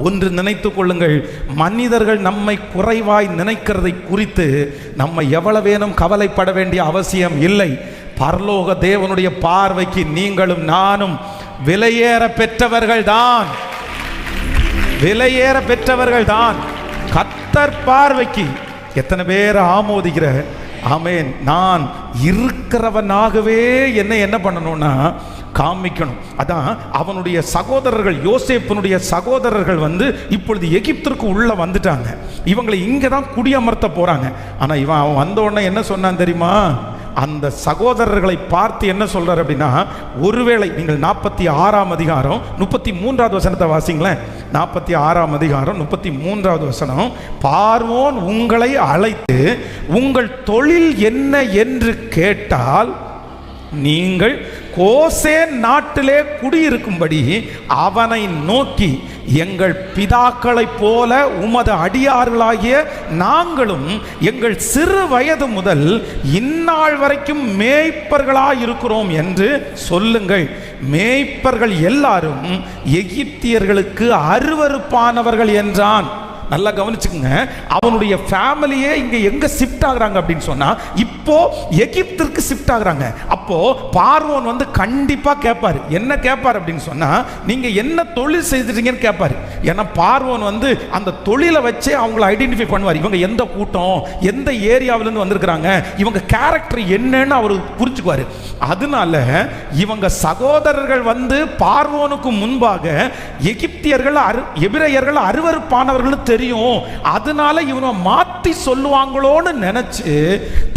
ஒன்று நினைத்து கொள்ளுங்கள், மனிதர்கள் நம்மை குறைவாய் நினைக்கிறதை குறித்து நம்ம எவ்வளவேனும் கவலைப்பட வேண்டிய அவசியம் இல்லை. பரலோக தேவனுடைய பார்வைக்கு நீங்களும் நானும் விலையேற பெற்றவர்கள் தான், விலையேற பெற்றவர்கள் தான். கர்த்தர் பார்வைக்கு எத்தனை பேர் ஆமோதிக்கிற ஆமென். நான் இருக்கிறவனாகவே என்ன பண்ணணும்னா காமிக்கணும். அதான் அவனுடைய சகோதரர்கள், யோசேப்பினுடைய சகோதரர்கள் இப்பொழுது எகிப்திற்கு உள்ள வந்துட்டாங்க. இவங்களை இங்கே தான் குடியமர்த்த போறாங்க. ஆனால் அவன் வந்த உடனே என்ன சொன்னான் தெரியுமா? அந்த சகோதரர்களை பார்த்து என்ன சொல்றார் அப்படின்னா, ஒருவேளை நீங்கள் 46ஆம் அதிகாரம் 33வது வசனத்தை வாசிங்களேன். 46ஆம் அதிகாரம் 33வது வசனம். பார்வோன் உங்களை அழைத்து உங்கள் தொழில் என்ன என்று கேட்டால் நீங்கள் கோசேன் நாட்டிலே குடியிருக்கும்படி அவனை நோக்கி, எங்கள் பிதாக்களைப் போல உமது அடியார்களாகிய நாங்களும் எங்கள் சிறு வயது முதல் இந்நாள் வரைக்கும் மேய்ப்பர்களாயிருக்கிறோம் என்று சொல்லுங்கள். மேய்ப்பர்கள் எல்லாரும் எகிப்தியர்களுக்கு அருவருப்பானவர்கள் என்றான். நல்லா கவனிச்சுக்குங்க. அவனுடைய ஃபேமிலியே இங்க எங்க ஷிஃப்ட் ஆகுறாங்க அப்படின்னு சொன்னா இப்போ எகிப்திற்கு ஷிஃப்ட் ஆகுறாங்க. அப்போ பார்வோன் கண்டிப்பா கேட்பாரு. என்ன கேட்பாரு அப்படின்னு சொன்னா, நீங்க என்ன தொழில் செய்துட்டீங்கன்னு கேட்பாரு. ஏன்னா பார்வோன் அந்த தொழிலை வச்சே அவங்களை ஐடென்டிஃபை பண்ணுவார். இவங்க எந்த கூட்டம், எந்த ஏரியாவிலிருந்து வந்திருக்கிறாங்க, இவங்க கேரக்டர் என்னன்னு அவர் புரிஞ்சுக்குவாரு. அதனால இவங்க சகோதரர்கள் பார்வோனுக்கு முன்பாக எகிப்தியர்கள் எபிரேயர்கள் அருவருப்பானவர்கள் தெரியும். அதனால இவனை மாத்தி சொல்லுவாங்களோன்னு நினைச்சு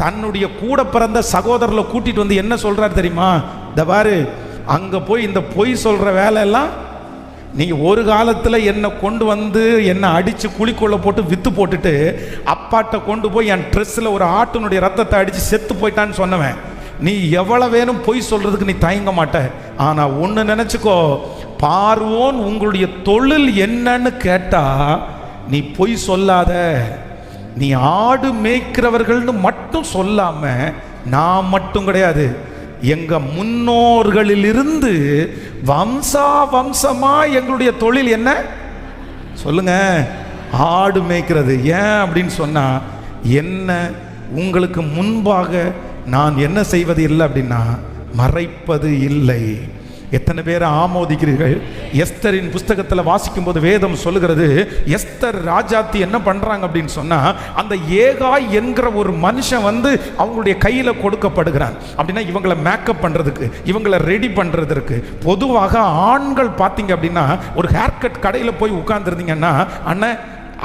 தன்னுடைய கூட பிறந்த சகோதரர்களை கூட்டிட்டு என்ன சொல்றாரு தெரியுமா? இந்த பாரு, அங்க போய் இந்த பொய் சொல்ற வேலை எல்லாம் நீங்க ஒரு காலத்துல என்னை கொண்டு என்னை அடிச்சு குழிக்குள்ள போட்டு வித்து போட்டுட்டு அப்பாட்ட கொண்டு போய் என் ட்ரெஸ்ல ஒரு ஆட்டினுடைய ரத்தத்தை அடிச்சு செத்து போயிட்டான்னு சொன்னவன். நீ எவ்வளவு வேணும் பொய் சொல்றதுக்கு நீ தயங்க மாட்ட. ஆனா ஒன்னு நினைச்சுக்கோ, பார்வோன் உங்களுடைய தொழில் என்னன்னு கேட்டா நீ பொய் சொல்லாத. நீ ஆடு மேய்க்கிறவர்கள்னு மட்டும் சொல்லாம, நான் மட்டும் கிடையாது, எங்க முன்னோர்களிலிருந்து வம்சா வம்சமா எங்களுடைய தொழில் என்ன சொல்லுங்க, ஆடு மேய்க்கிறது. ஏன் அப்படின்னு சொன்னா, என்ன உங்களுக்கு முன்பாக நான் என்ன செய்வது இல்லை அப்படின்னா மறைப்பது இல்லை. எத்தனை பேர் ஆமோதிக்கிறீர்கள்? எஸ்தரின் புஸ்தகத்தில் வாசிக்கும் போது வேதம் சொல்லுகிறது, எஸ்தர் ராஜாத்தி என்ன பண்றாங்க அப்படின்னு சொன்னா, அந்த ஏகாய் என்கிற ஒரு மனுஷன் அவங்களுடைய கையில கொடுக்கப்படுகிறான். அப்படின்னா இவங்களை மேக்கப் பண்றதுக்கு, இவங்களை ரெடி பண்றதுக்கு. பொதுவாக ஆண்கள் பார்த்தீங்க அப்படின்னா ஒரு ஹேர் கட் கடையில் போய் உட்கார்ந்துருந்தீங்கன்னா, அண்ணன்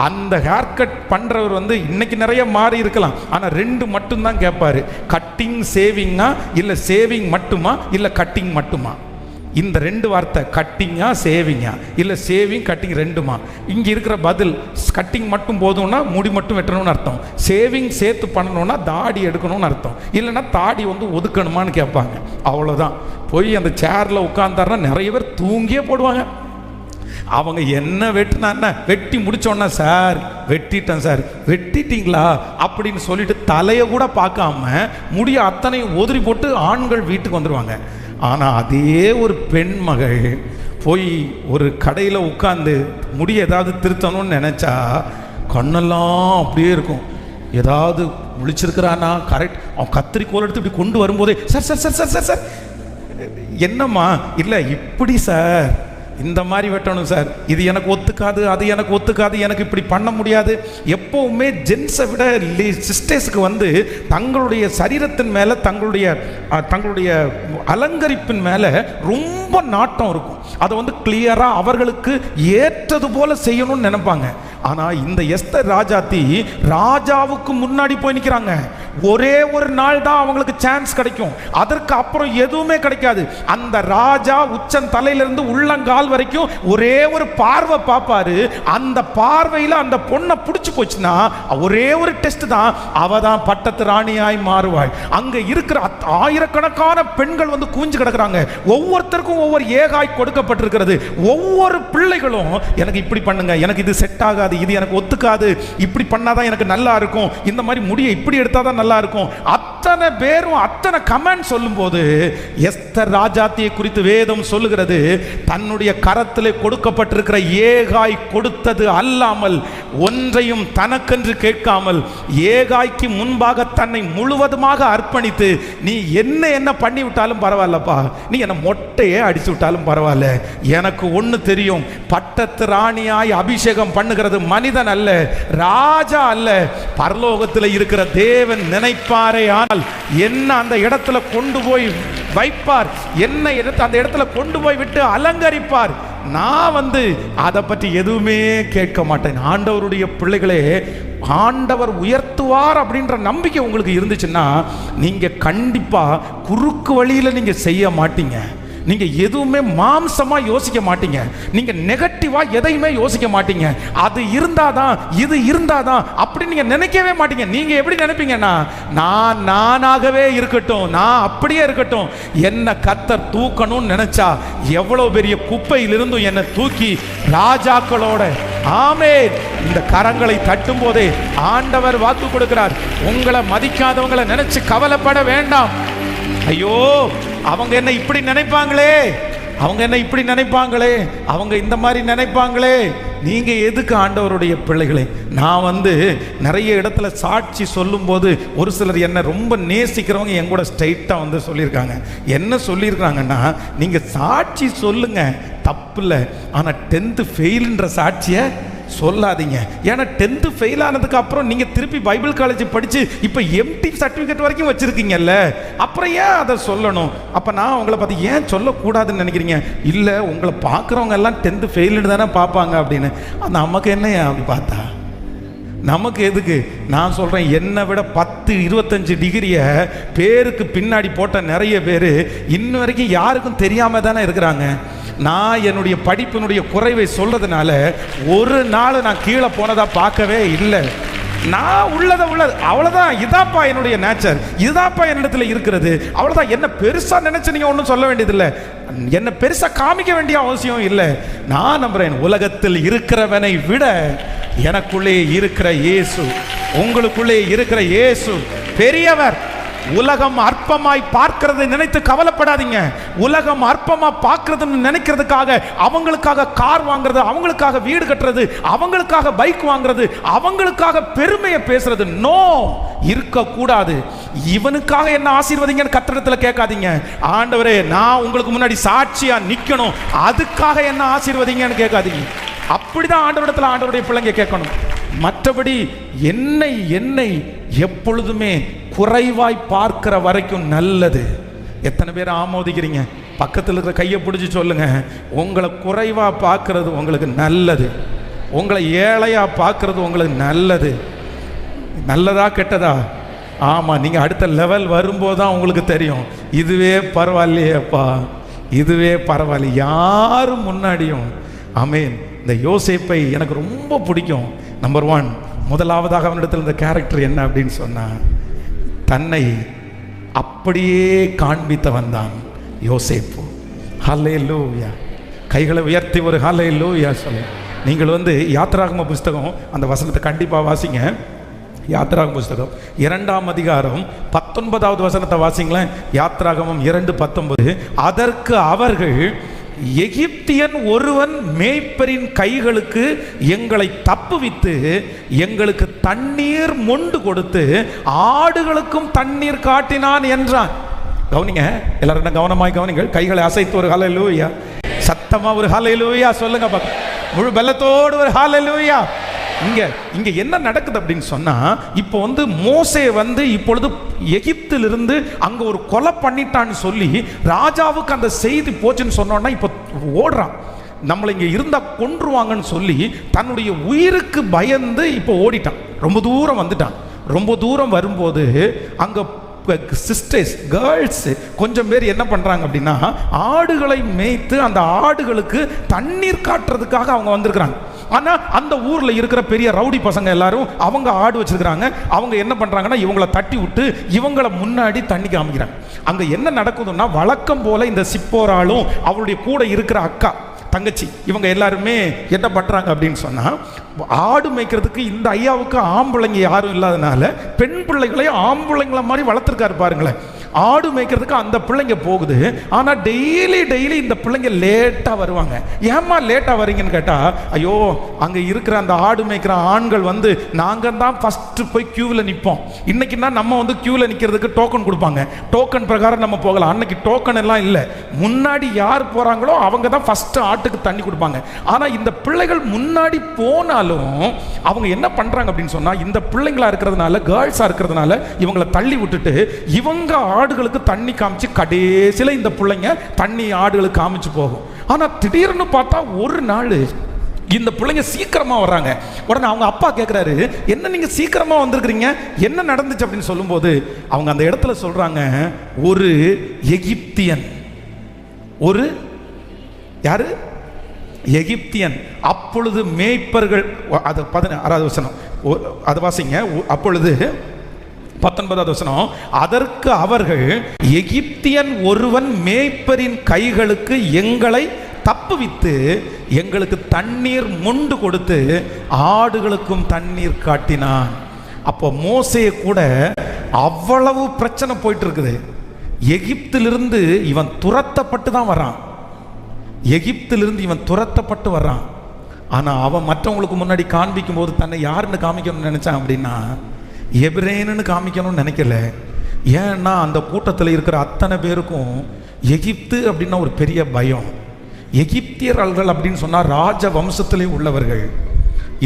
அந்த ஹேர் கட் பண்றவர் இன்னைக்கு நிறைய மாறி இருக்கலாம், ஆனா ரெண்டு மட்டும் தான் கேட்பாரு. கட்டிங் சேவிங்கா, இல்ல சேவிங் மட்டுமா, இல்ல கட்டிங் மட்டுமா? இந்த ரெண்டு வார்த்தை, கட்டிங்கா சேவிங்கா, இல்ல சேவிங் கட்டிங் ரெண்டுமா? இங்க இருக்கிற பதில், கட்டிங் மட்டும் போதும்னா முடி மட்டும் வெட்டணும்னு அர்த்தம், சேவிங் சேர்த்து பண்ணணும்னா தாடி எடுக்கணும்னு அர்த்தம், இல்லைன்னா தாடி ஒதுக்கணுமான்னு கேட்பாங்க. அவ்வளவுதான். போய் அந்த சேர்ல உட்கார்ந்தாருன்னா நிறைய பேர் தூங்கியே போடுவாங்க. அவங்க என்ன வெட்டினா, வெட்டி முடிச்சோன்னா, சார் வெட்டிட்டேன் சார். வெட்டிட்டீங்களா அப்படின்னு சொல்லிட்டு தலையை கூட பார்க்காம முடிய அத்தனையும் உதறி போட்டு ஆண்கள் வீட்டுக்கு வந்துடுவாங்க. ஆனால் அதே ஒரு பெண் மகள் போய் ஒரு கடையில் உட்காந்து முடிய ஏதாவது திருத்தணும்னு நினச்சா கண்ணெல்லாம் அப்படியே இருக்கும். ஏதாவது முழிச்சிருக்கிறானா, கரெக்ட், அவன் கத்திரிக்கோல் எடுத்து இப்படி கொண்டு வரும்போதே, sir sir sir sir sir sir என்னம்மா, இல்லை இப்படி சார், இந்த மாதிரி வெட்டணும் சார், இது எனக்கு ஒத்துக்காது, அது எனக்கு ஒத்துக்காது, எனக்கு இப்படி பண்ண முடியாது. எப்பவுமே ஜென்ஸை விட சிஸ்டர்ஸுக்கு தங்களுடைய சரீரத்தின் மேலே, தங்களுடைய அலங்கரிப்பின் மேலே ரொம்ப நாட்டம் இருக்கும். அதை கிளியராக அவர்களுக்கு ஏற்றது போல செய்யணும்னு நினைப்பாங்க. ஆனால் இந்த எஸ்தர் ராஜாத்தி ராஜாவுக்கு முன்னாடி போய் நிற்கிறாங்க. ஒரே ஒரு நாள் தான் அவங்களுக்கு சான்ஸ் கிடைக்கும், அதற்கு அப்புறம் எதுவுமே கிடைக்காது. அந்த ராஜா உச்சன் தலையிலிருந்து உள்ளங்கால் வரைக்கும் ஒரே ஒரு பார்வை பார்ப்பாரு. அந்த பார்வையில் அந்த பொண்ணை பிடிச்சு போச்சுன்னா ஒரே ஒரு டெஸ்ட் தான், அவ தான் பட்டத்து ராணியாய் மாறுவாள். அங்க இருக்கிற ஆயிரக்கணக்கான பெண்கள் குவிஞ்சு கிடக்குறாங்க. ஒவ்வொருத்தருக்கும் ஒவ்வொரு ஏகாய் கொடுக்கப்பட்டிருக்கிறது. ஒவ்வொரு பிள்ளைகளும் எனக்கு இப்படி பண்ணுங்க, எனக்கு இது செட் ஆகாது, இது எனக்கு ஒத்துக்காது, இப்படி பண்ணாதான் எனக்கு நல்லா இருக்கும், இந்த மாதிரி முடியை இப்படி எடுத்தாதான் நல்லா இருக்கும். அத்தனை அத்தனை பேரும் அத்தனை கமெண்ட் சொல்லும்போது எஸ்தர் ராஜாத்தியை குறித்து வேதம் சொல்லுகிறது, தன்னுடைய கரத்திலே கொடுக்கப்பட்டிருக்கிற ஏகாய் கொடுத்தது அல்லாமல் ஒன்றையும் தனக்கென்று கேட்காமல் ஏகாய்க்கு முன்பாக தன்னை முழுவதுமாக அர்ப்பணித்து, நீ என்ன பண்ணி விட்டாலும் பரவாயில்லப்பா, நீ என்ன மொட்டையே அடிச்சு விட்டாலும் பரவாயில்ல, எனக்கு ஒன்று தெரியும், பட்டத்து ராணியாய் அபிஷேகம் பண்ணுகிறது மனிதன் அல்ல, ராஜா அல்ல, பரலோகத்தில் இருக்கிற தேவன் நினைப்பாரே ஆனால் என்ன அந்த இடத்துல கொண்டு போய் வைப்பார், என்ன அந்த இடத்துல கொண்டு போய் விட்டு அலங்கரிப்பார். நான் அதை பற்றி எதுவுமே கேட்க மாட்டேன். ஆண்டவருடைய பிள்ளைகளே, ஆண்டவர் உயர்த்துவார் அப்படின்ற நம்பிக்கை உங்களுக்கு இருந்துச்சுன்னா நீங்க கண்டிப்பா குறுக்கு வழியில நீங்க செய்ய மாட்டீங்க. நீங்க எதுவுமே மாம்சமா யோசிக்க மாட்டீங்க. நீங்க நெகட்டிவா எதையுமே யோசிக்க மாட்டீங்க. அது இருந்தாதான் இது இருந்தாதான் அப்படி நீங்க நினைக்கவே மாட்டீங்க. நீங்க எப்படி நினைப்பீங்கன்னா, நானாகவே இருக்கட்டும், நான் அப்படியே இருக்கட்டும், என்ன கர்த்தர் தூக்கணும்னு நினைச்சா எவ்வளவு பெரிய குப்பையிலிருந்தும் என்னை தூக்கி ராஜாக்களோட, ஆமென், இந்த கரங்களை தட்டும் போதே ஆண்டவர் வாக்கு கொடுக்கிறார், உங்களை மதிக்காதவங்களை நினைச்சு கவலைப்பட வேண்டாம். ஐயோ, அவங்க என்ன இப்படி நினைப்பாங்களே, அவங்க என்ன இப்படி நினைப்பாங்களே, அவங்க இந்த மாதிரி நினைப்பாங்களே. நீங்க எதுக்கு ஆண்டவருடைய பிள்ளைகளே? நான் நிறைய இடத்துல சாட்சி சொல்லும் போது ஒரு சிலர் என்ன ரொம்ப நேசிக்கிறவங்க என் கூட ஸ்ட்ரைட்டா சொல்லியிருக்காங்க. என்ன சொல்லியிருக்காங்கன்னா, நீங்க சாட்சி சொல்லுங்க, தப்பு இல்லை, ஆனா 10th ஃபெயில்ன்ற சாட்சியை சொல்லாதீங்க. ஏன்னா 10th ஃபெயில் ஆனதுக்கு அப்புறம் நீங்க திருப்பி பைபிள் காலேஜ் படிச்சு இப்ப எம்டி சர்டிபிகேட் வரைக்கும் வச்சிருக்கீங்கல்ல, அப்புறம் ஏன் அதை சொல்லணும்? அப்ப நான் உங்களை பார்த்து ஏன் சொல்லக்கூடாதுன்னு நினைக்கிறீங்க? இல்ல, உங்களை பார்க்குறவங்க எல்லாம் 10th ஃபெயில்னு தானே பார்ப்பாங்க அப்படின்னு. நமக்கு என்ன அப்படி பார்த்தா நமக்கு எதுக்கு? நான் சொல்றேன், என்னை விட 10-25 டிகிரியை பேருக்கு பின்னாடி போட்ட நிறைய பேர் இன்ன வரைக்கும் யாருக்கும் தெரியாம தானே இருக்கிறாங்க. நான் என்னுடைய படிப்பினுடைய குறைவை சொல்றதுனால ஒரு நாள் நான் கீழே போனதா பார்க்கவே இல்லை. நான் உள்ளது அவ்வளவுதான். இதாப்பா என்னுடைய நேச்சர், இதாப்பா என்னிடத்துல இருக்கிறது, அவ்வளவுதான். என்ன பெருசா நினைச்சு நீங்க ஒன்றும் சொல்ல வேண்டியதில்லை, என்ன பெருசா காமிக்க வேண்டிய அவசியம் இல்லை. நான் நம்புறேன், உலகத்தில் இருக்கிறவனை விட எனக்குள்ளே இருக்கிற இயேசு, உங்களுக்குள்ளே இருக்கிற இயேசு பெரியவர். உலகம் அற்பமாய் பார்க்கிறதை நினைத்து கவலைப்படாதீங்க. உலகம் அற்பமா பார்க்கிறதுன்னு நினைக்கிறதுக்காக அவங்களுக்காக கார் வாங்குறது, அவங்களுக்காக வீடு கட்டுறது, அவங்களுக்காக பைக் வாங்குறது, அவங்களுக்காக பெருமையை பேசுறது நோ, இருக்கக்கூடாது. இவனுக்காக என்ன ஆசீர்வதிங்கன்னு கர்த்தரிடத்துல கேட்காதீங்க. ஆண்டவரே, நான் உங்களுக்கு முன்னாடி சாட்சியா நிக்கணும், அதுக்காக என்ன ஆசீர்வதிங்கன்னு கேட்காதீங்க. அப்படிதான் ஆண்டவரிடத்துல ஆண்டவருடைய பிள்ளைங்க கேட்கணும். மற்றபடி என்னை எப்பொழுதுமே குறைவாய் பார்க்கிற வரைக்கும் நல்லது. எத்தனை பேர் ஆமோதிக்கிறீங்க? பக்கத்தில் இருக்கிற கையை பிடிச்சி சொல்லுங்க, உங்களை குறைவா பார்க்கறது உங்களுக்கு நல்லது, உங்களை ஏழையா பார்க்கறது உங்களுக்கு நல்லது. நல்லதா கெட்டதா? ஆமா, நீங்க அடுத்த லெவல் வரும்போது தான் உங்களுக்கு தெரியும், இதுவே பரவாயில்லையேப்பா, இதுவே பரவாயில்ல. யாரும் முன்னாடியும் ஆமென். இந்த யோசேப்பை எனக்கு ரொம்ப பிடிக்கும். நம்பர் 1, முதலாவதாக அவனிடத்தில் இந்த கேரக்டர் என்ன அப்படின்னு சொன்னா, தன்னை அப்படியே காண்பித்தவன் தான் யோசேப்பு. ஹல்லேலூயா! கைகளை உயர்த்தி ஒரு ஹல்லேலூயா சொல்லுங்க. நீங்கள் யாத்திராகம புஸ்தகம் அந்த வசனத்தை கண்டிப்பாக வாசிங்க. யாத்திராகம புஸ்தகம் 2ஆம் அதிகாரம் 19வது வசனத்தை வாசிங்களேன். யாத்திராகமம் 2:19. அதற்கு அவர்கள், எகிப்தியன் ஒருவன் மேய்ப்பரின் கைகளுக்கு எங்களை தப்புவித்து எங்களுக்கு தண்ணீர் மொண்டு கொடுத்து ஆடுகளுக்கும் தண்ணீர் காட்டினான் என்றான். கவனிங்க, எல்லாரும் கவனமாய் கவனிங்கள். கைகளை அசைத்து ஒரு ஹல்லேலூயா, சத்தமா ஒரு ஹல்லேலூயா சொல்லுங்க. முழு பலத்தோடு ஒரு ஹல்லேலூயா. இங்க என்ன நடக்குது அப்படின்னு சொன்னா, இப்போ மோசே இப்பொழுது எகிப்திலிருந்து அங்க ஒரு கொலை பண்ணிட்டான்னு சொல்லி ராஜாவுக்கு அந்த செய்தி போச்சுன்னு சொன்னோன்னா இப்போ ஓடுறான். நம்மளை இங்க இருந்தா கொன்றுவாங்கன்னு சொல்லி தன்னுடைய உயிருக்கு பயந்து இப்போ ஓடிட்டான். ரொம்ப தூரம் வந்துட்டான். ரொம்ப தூரம் வரும்போது அங்க சிஸ்டர்ஸ், கேர்ள்ஸ் கொஞ்சம் பேர் என்ன பண்றாங்க அப்படின்னா, ஆடுகளை மேய்த்து அந்த ஆடுகளுக்கு தண்ணீர் காட்டுறதுக்காக அவங்க வந்திருக்கிறாங்க. ஆனா அந்த ஊர்ல இருக்கிற பெரிய ரவுடி பசங்க எல்லாரும் அவங்க ஆடு வச்சிருக்காங்க. அவங்க என்ன பண்றாங்கன்னா, இவங்களை தட்டி விட்டு இவங்களை முன்னாடி தண்ணி காமிக்கிறாங்க. அங்க என்ன நடக்குதுன்னா, வழக்கம் போல இந்த சிப்போராலும் அவருடைய கூட இருக்கிற அக்கா தங்கச்சி இவங்க எல்லாருமே என்ன பண்ணுறாங்க அப்படின்னு சொன்னால், ஆடு மேய்க்கிறதுக்கு இந்த ஐயாவுக்கு ஆம்பளைங்க யாரும் இல்லாதனால பெண் பிள்ளைகளை ஆம்பளைங்கள மாதிரி வளர்த்துருக்காரு பாருங்களேன். ஆடு மேய்க்கிறதுக்கு அந்த பிள்ளைங்க போகுது. ஆனால் டெய்லி இந்த பிள்ளைங்க லேட்டாக வருவாங்க. ஏம்மா லேட்டாக வரீங்கன்னு கேட்டால், ஐயோ அங்கே இருக்கிற அந்த ஆடு மேய்க்கிற ஆண்கள் வந்து நாங்கள் தான் ஃபஸ்ட்டு போய் க்யூவில் நிற்போம். இன்றைக்கின்னா நம்ம வந்து க்யூவில் நிற்கிறதுக்கு டோக்கன் கொடுப்பாங்க. டோக்கன் பிரகாரம் நம்ம போகலாம். அன்னைக்கு டோக்கன் எல்லாம் இல்லை. முன்னாடி யார் போகிறாங்களோ அவங்க தான் ஃபஸ்ட்டு ஆட்டுக்கு தண்ணி கொடுப்பாங்க. ஆனால் இந்த பிள்ளைகள் முன்னாடி போனாலும் அவங்க என்ன பண்ணுறாங்க அப்படின்னு சொன்னால், இந்த பிள்ளைங்களா இருக்கிறதுனால, கேர்ள்ஸாக இருக்கிறதுனால இவங்களை தள்ளி விட்டுட்டு இவங்க ஆடுகளுக்கு தண்ணி காமிச்சு கடைசியில் இந்த பிள்ளைங்க தண்ணி ஆடுகளுக்கு காமிச்சு போகும். ஆனால் திடீர்னு பார்த்தா ஒரு நாள் இந்த பிள்ளைங்க சீக்கிரமா வர்றாங்க. உடனே அவங்க அப்பா கேட்குறாரு, என்ன நீங்க சீக்கிரமா வந்திருக்கிறீங்க, என்ன நடந்துச்சு அப்படின்னு சொல்லும்போது அவங்க அந்த இடத்துல சொல்றாங்க, ஒரு எகிப்தியன், ஒரு யாரு எகிப்தியன். அப்பொழுது மேய்ப்பர்கள், அது 16வது வசனம், அது வாசிங்க. அப்பொழுது 19வது வசனம், அதற்கு அவர்கள், எகிப்தியன் ஒருவன் மேய்ப்பரின் கைகளுக்கு எங்களை தப்புவித்து எங்களுக்கு தண்ணீர் மொண்டு கொடுத்து ஆடுகளுக்கும் தண்ணீர் காட்டினான். அப்போ மோசே கூட அவ்வளவு பிரச்சனை போயிட்டு இருக்குது. எகிப்திலிருந்து இவன் துரத்தப்பட்டு தான் வரான். எகிப்திலிருந்து இவன் துரத்தப்பட்டு வர்றான். ஆனால் அவன் மற்றவங்களுக்கு முன்னாடி காண்பிக்கும் போது தன்னை யாருன்னு காமிக்கணும்னு நினைச்சான் அப்படின்னா, எபிரேன்னு காமிக்கணும்னு நினைக்கல. ஏன்னா அந்த கூட்டத்தில் இருக்கிற அத்தனை பேருக்கும் எகிப்து அப்படின்னா ஒரு பெரிய பயம். எகிப்தியர்கள் அப்படின்னு சொன்னால் ராஜ வம்சத்திலே உள்ளவர்கள்.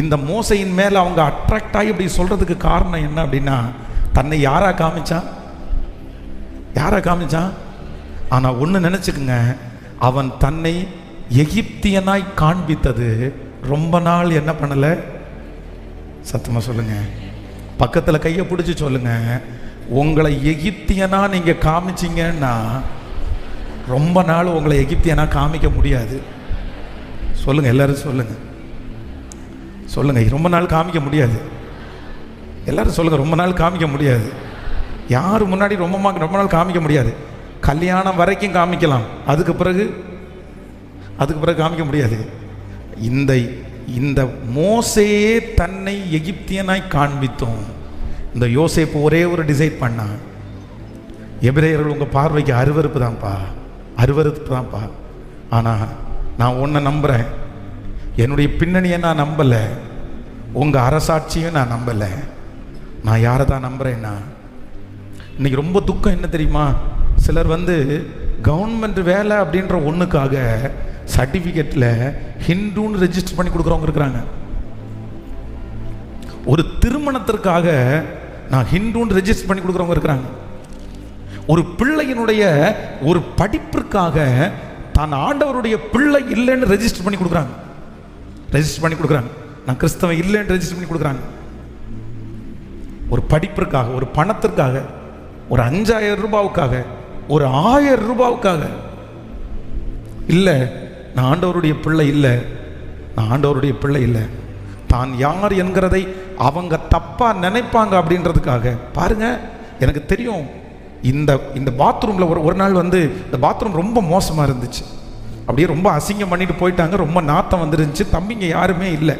இந்த மோசையின் மேலே அவங்க அட்ராக்ட் ஆகி இப்படி சொல்கிறதுக்கு காரணம் என்ன அப்படின்னா, தன்னை யாரா காமிச்சான். ஆனால் ஒன்று நினச்சிக்குங்க, அவன் தன்னை எகிப்தியனாய் காண்பித்தது ரொம்ப நாள் என்ன பண்ணலை. சத்தமாக சொல்லுங்க, பக்கத்தில் கையை பிடிச்சி சொல்லுங்க, உங்களை எகிப்தியனா நீங்கள் காமிச்சிங்கன்னா ரொம்ப நாள் உங்களை எகிப்தியனா காமிக்க முடியாது. சொல்லுங்க, எல்லாரும் சொல்லுங்க, ரொம்ப நாள் காமிக்க முடியாது. எல்லாரும் சொல்லுங்க, ரொம்ப நாள் காமிக்க முடியாது. யார் முன்னாடி ரொம்ப நாள் காமிக்க முடியாது. கல்யாணம் வரைக்கும் காமிக்கலாம், அதுக்கு பிறகு காமிக்க முடியாது. இந்த மோசையே தன்னை எகிப்தியனாய் காண்பித்தோம். இந்த யோசேப்பு ஒரே ஒரு டிசைட் பண்ணான், எபிரேயர்கள் உங்கள் பார்வைக்கு அருவருப்பு தான்ப்பா. ஆனால் நான் உன்னை நம்புகிறேன், என்னுடைய பின்னணியை நான் நம்பலை, உங்கள் அரசாட்சியும் நான் நம்பலை. நான் யாரை தான் நம்புகிறேன்னா, இன்னைக்கு ரொம்ப துக்கம் என்ன தெரியுமா, சிலர் வந்து கவர்மெண்ட் வேலை அப்படின்ற ஒன்றுக்காக சர்டிஃபிகேட்டில் ஹிந்துன்னு ரெஜிஸ்டர் பண்ணி கொடுக்குறவங்க இருக்கிறாங்க. ஒரு திருமணத்திற்காக நான் ஹிந்துன்னு ரெஜிஸ்டர் பண்ணி கொடுக்குறவங்க இருக்கிறாங்க. ஒரு பிள்ளையினுடைய ஒரு படிப்பிற்காக தான் ஆண்டவருடைய பிள்ளை இல்லைன்னு ரெஜிஸ்டர் பண்ணி கொடுக்குறாங்க. நான் கிறிஸ்தவன் இல்லைன்னு ரெஜிஸ்டர் பண்ணி கொடுக்குறாங்க. ஒரு படிப்பிற்காக, ஒரு பணத்திற்காக, ஒரு 5000 ரூபாவுக்காக, ஒரு 1000 ரூபாவுக்காக. இல்லை, நான் ஆண்டவருடைய பிள்ளை இல்லை, தான் யார் என்கிறதை அவங்க தப்பா நினைப்பாங்க அப்படின்றதுக்காக. பாருங்க, எனக்கு தெரியும், இந்த பாத்ரூம்ல ஒரு நாள் வந்து இந்த பாத்ரூம் ரொம்ப மோசமா இருந்துச்சு. அப்படியே ரொம்ப அசிங்கம் பண்ணிட்டு போயிட்டாங்க. ரொம்ப நாத்தம் வந்துருந்துச்சு. தம்பிங்க யாருமே இல்லை.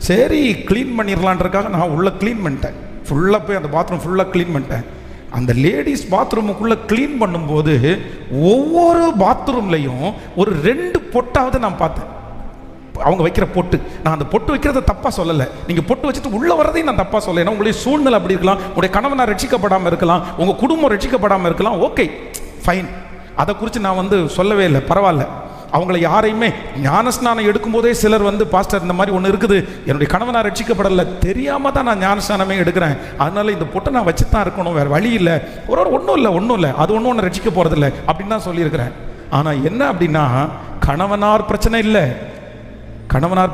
சரி, க்ளீன் பண்ணிடலான்றதுக்காக நான் உள்ள க்ளீன் பண்ணிட்டேன். ஃபுல்லாக போய் அந்த பாத்ரூம் ஃபுல்லாக க்ளீன் பண்ணிட்டேன். அந்த லேடிஸ் பாத்ரூமுக்குள்ளே க்ளீன் பண்ணும்போது ஒவ்வொரு பாத்ரூம்லையும் ஒரு 2 பொட்டாவது நான் பார்த்தேன். அவங்க வைக்கிற பொட்டு, நான் அந்த பொட்டு வைக்கிறத தப்பாக சொல்லலை. நீங்கள் பொட்டு வச்சுட்டு உள்ளே வரதையும் நான் தப்பாக சொல்லலை. ஏன்னா உங்களுடைய சூழ்நிலை அப்படி இருக்கலாம், உங்களுடைய கணவனார் ரட்சிக்கப்படாமல் இருக்கலாம், உங்கள் குடும்பம் ரட்சிக்கப்படாமல் இருக்கலாம். ஓகே, ஃபைன், அதை குறித்து நான் வந்து சொல்லவே இல்லை, பரவாயில்ல. அவங்கள யாரையுமே ஞானஸ்நானம் எடுக்கும்போதே சிலர் வந்து, பாஸ்டர் இந்த மாதிரி ஒன்று இருக்குது, என்னுடைய கணவனார் ரட்சிக்கப்படலை, தெரியாமல் தான் நான் ஞானஸ்நானமே எடுக்கிறேன், அதனால இந்த பொட்டை நான் வச்சு தான் இருக்கணும், வேறு வழி இல்லை, ஒன்றும் இல்லை, அது ஒன்று ரட்சிக்க போகிறதில்ல அப்படின்னு தான் சொல்லியிருக்கிறேன். ஆனால் என்ன அப்படின்னா, கணவனார் பிரச்சனை இல்லை. கணவனார்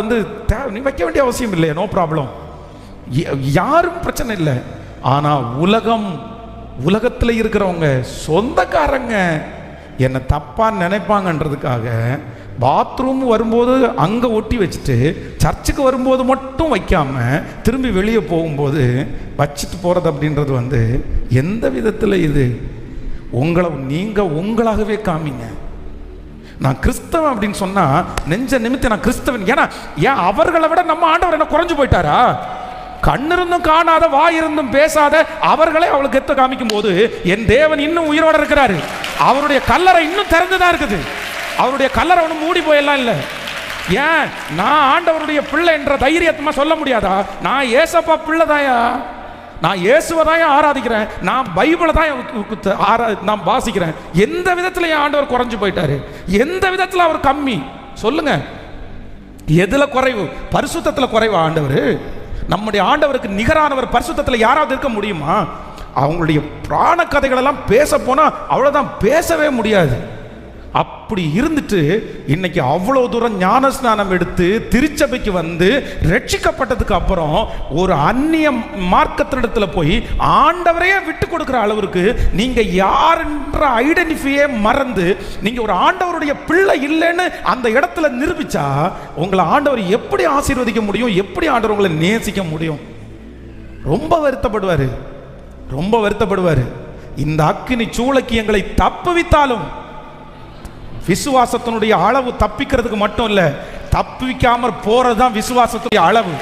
வந்து நீ வைக்க வேண்டிய அவசியம் இல்லை, நோ ப்ராப்ளம், யாரும் பிரச்சனை இல்லை. ஆனால் உலகத்தில் இருக்கிறவங்க, சொந்தக்காரங்க என்னை தப்பாக நினைப்பாங்கன்றதுக்காக பாத்ரூம் வரும்போது அங்கே ஒட்டி வச்சுட்டு சர்ச்சுக்கு வரும்போது மட்டும் வைக்காமல் திரும்பி வெளியே போகும்போது வச்சுட்டு போகிறது அப்படின்றது வந்து எந்த விதத்தில் இது? நீங்கள் உங்களாகவே காமிங்க. நான் கிறிஸ்தவன் அப்படின்னு சொன்னா நெஞ்ச நிமித்தி நான் கிறிஸ்தவன். ஏன்னா ஏன் அவர்களை விட நம்ம ஆண்டவர் என்ன குறைஞ்சு போயிட்டாரா? கண்ணிருந்தும் காணாத வாயிருந்தும் பேசாத அவர்களே அவளுக்கு எத்த காமிக்கும் போது என் தேவன் இன்னும் உயிரோட இருக்கிறாரு. அவருடைய கல்லறை இன்னும் திறந்துதான் இருக்குது. அவருடைய கல்லறை ஒன்றும் மூடி போயெல்லாம் இல்லை. ஏன் நான் ஆண்டவருடைய பிள்ளை என்ற தைரியத்தமா சொல்ல முடியாதா? நான் ஏசப்பா பிள்ளை தாயா, நான் இயேசுவை தான் ஆராதிக்கிறேன், நான் பைபிளை தான் நான் வாசிக்கிறேன். எந்த விதத்தில் என் ஆண்டவர் குறைஞ்சு போயிட்டாரு? எந்த விதத்தில் அவர் கம்மி? சொல்லுங்க, எதுல குறைவு? பரிசுத்தத்தில் குறைவா ஆண்டவர்? நம்முடைய ஆண்டவருக்கு நிகரானவர் பரிசுத்தத்தில் யாராவது இருக்க முடியுமா? அவங்களுடைய பிராண கதைகள் எல்லாம் பேச போனா அவ்வளவுதான், பேசவே முடியாது. அப்படி இருந்துட்டு இன்னைக்கு அவ்வளவு தூரம் ஞான ஸ்நானம் எடுத்து திருச்சபைக்கு வந்து ரட்சிக்கப்பட்டதுக்கு அப்புறம் ஒரு அந்நிய மார்க்கத்திடத்துல போய் ஆண்டவரையே விட்டு கொடுக்கிற அளவுக்கு நீங்க யாருன்ற ஐடென்டிஃபையே மறந்து நீங்க ஒரு ஆண்டவருடைய பிள்ளை இல்லைன்னு அந்த இடத்துல நிரூபிச்சா உங்களை ஆண்டவர் எப்படி ஆசீர்வதிக்க முடியும்? எப்படி ஆண்டவர் உங்களை நேசிக்க முடியும்? ரொம்ப வருத்தப்படுவாரு, ரொம்ப வருத்தப்படுவாரு. இந்த அக்கினி சூளைக்கு எங்களை தப்புவித்தாலும் விசுவாசத்தினுடைய அளவு தப்பிக்கிறதுக்கு மட்டும் இல்ல, தப்பிக்காம போறதுதான் விசுவாசத்துடைய அளவு.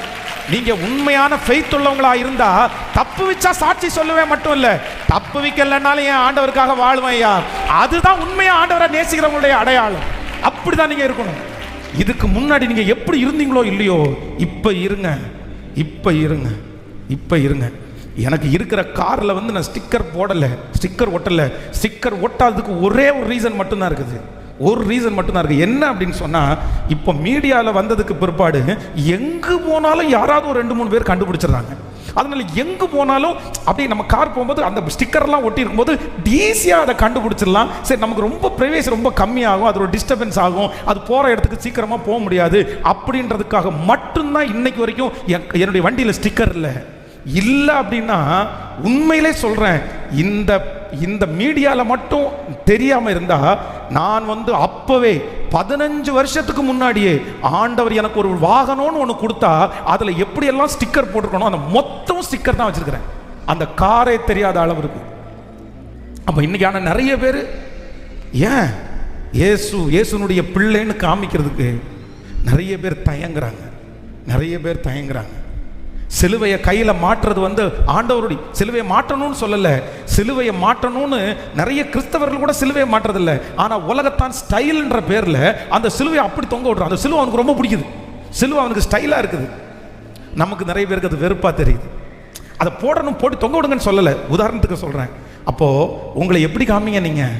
நீங்க உண்மையான ஃபெய்த் உள்ளவங்களா இருந்தா தப்புவிச்சா சாட்சி சொல்லவே மட்டும் இல்ல, தப்புவிக்கலனாலும் என் ஆண்டவருக்காக வாழ்வேன் ஐயா, அதுதான் உண்மையா ஆண்டவரை நேசிக்கிறவங்களுடைய அடையாளம். அப்படிதான் நீங்க இருக்கணும். இதுக்கு முன்னாடி நீங்க எப்படி இருந்தீங்களோ இல்லையோ, இப்ப இருங்க, இப்ப இருங்க, இப்ப இருங்க. எனக்கு இருக்கிற கார்ல வந்து நான் ஸ்டிக்கர் போடல, ஸ்டிக்கர் ஒட்டல. ஸ்டிக்கர் ஒட்டாததுக்கு ஒரே ஒரு ரீசன் மட்டும்தான் இருக்குது, ஒரு ரீசன் மட்டும்தான் இருக்கு. என்ன அப்படின்னு சொன்னா, இப்போ மீடியாவில் வந்ததுக்கு பிற்பாடு எங்கு போனாலும் யாராவது ஒரு 2-3 பேர் கண்டுபிடிச்சிடறாங்க. அதனால எங்கு போனாலும் அப்படியே நம்ம கார் போகும்போது அந்த ஸ்டிக்கர்லாம் ஒட்டி இருக்கும்போது ஈஸியாக அதை கண்டுபிடிச்சிடலாம். சரி, நமக்கு ரொம்ப ப்ரைவேசி ரொம்ப கம்மியாகும், அது ஒரு டிஸ்டர்பன்ஸ் ஆகும், அது போகிற இடத்துக்கு சீக்கிரமாக போக முடியாது அப்படின்றதுக்காக மட்டும்தான் இன்னைக்கு வரைக்கும் என்னுடைய வண்டியில் ஸ்டிக்கர் இல்லை அப்படின்னா உண்மையிலே சொல்றேன், இந்த மீடியாவில் மட்டும் தெரியாம இருந்தா நான் வந்து அப்பவே 15 வருஷத்துக்கு முன்னாடியே ஆண்டவர் எனக்கு ஒரு வாகனம்னு ஒன்று கொடுத்தா அதுல எப்படி எல்லாம் ஸ்டிக்கர் போட்டிருக்கணும் அந்த மொத்தம் ஸ்டிக்கர் தான் வச்சிருக்கிறேன், அந்த காரே தெரியாத அளவு இருக்கு. அப்ப இன்னைக்கு ஆனா நிறைய பேர் ஏன் இயேசுனுடைய பிள்ளைன்னு காமிக்கிறதுக்கு நிறைய பேர் தயங்குறாங்க, நிறைய பேர் தயங்குறாங்க. சிலுவையை கையில் மாற்றுறது வந்து ஆண்டவருடைய சிலுவையை மாற்றணும்னு சொல்லலை, சிலுவையை மாற்றணும்னு நிறைய கிறிஸ்தவர்கள் கூட சிலுவையை மாற்றுறதில்ல. ஆனால் உலகத்தான் ஸ்டைல்ன்ற பேரில் அந்த சிலுவையை அப்படி தொங்க விடுறான். அந்த சிலுவை அவனுக்கு ரொம்ப பிடிக்குது, சிலுவை அவனுக்கு ஸ்டைலாக இருக்குது. நமக்கு நிறைய பேருக்கு அது வெறுப்பாக தெரியுது. அதை போடணும், போட்டு தொங்க விடுங்கன்னு சொல்லலை, உதாரணத்துக்கு சொல்கிறேன். அப்போது உங்களை எப்படி காமிங்க நீங்கள்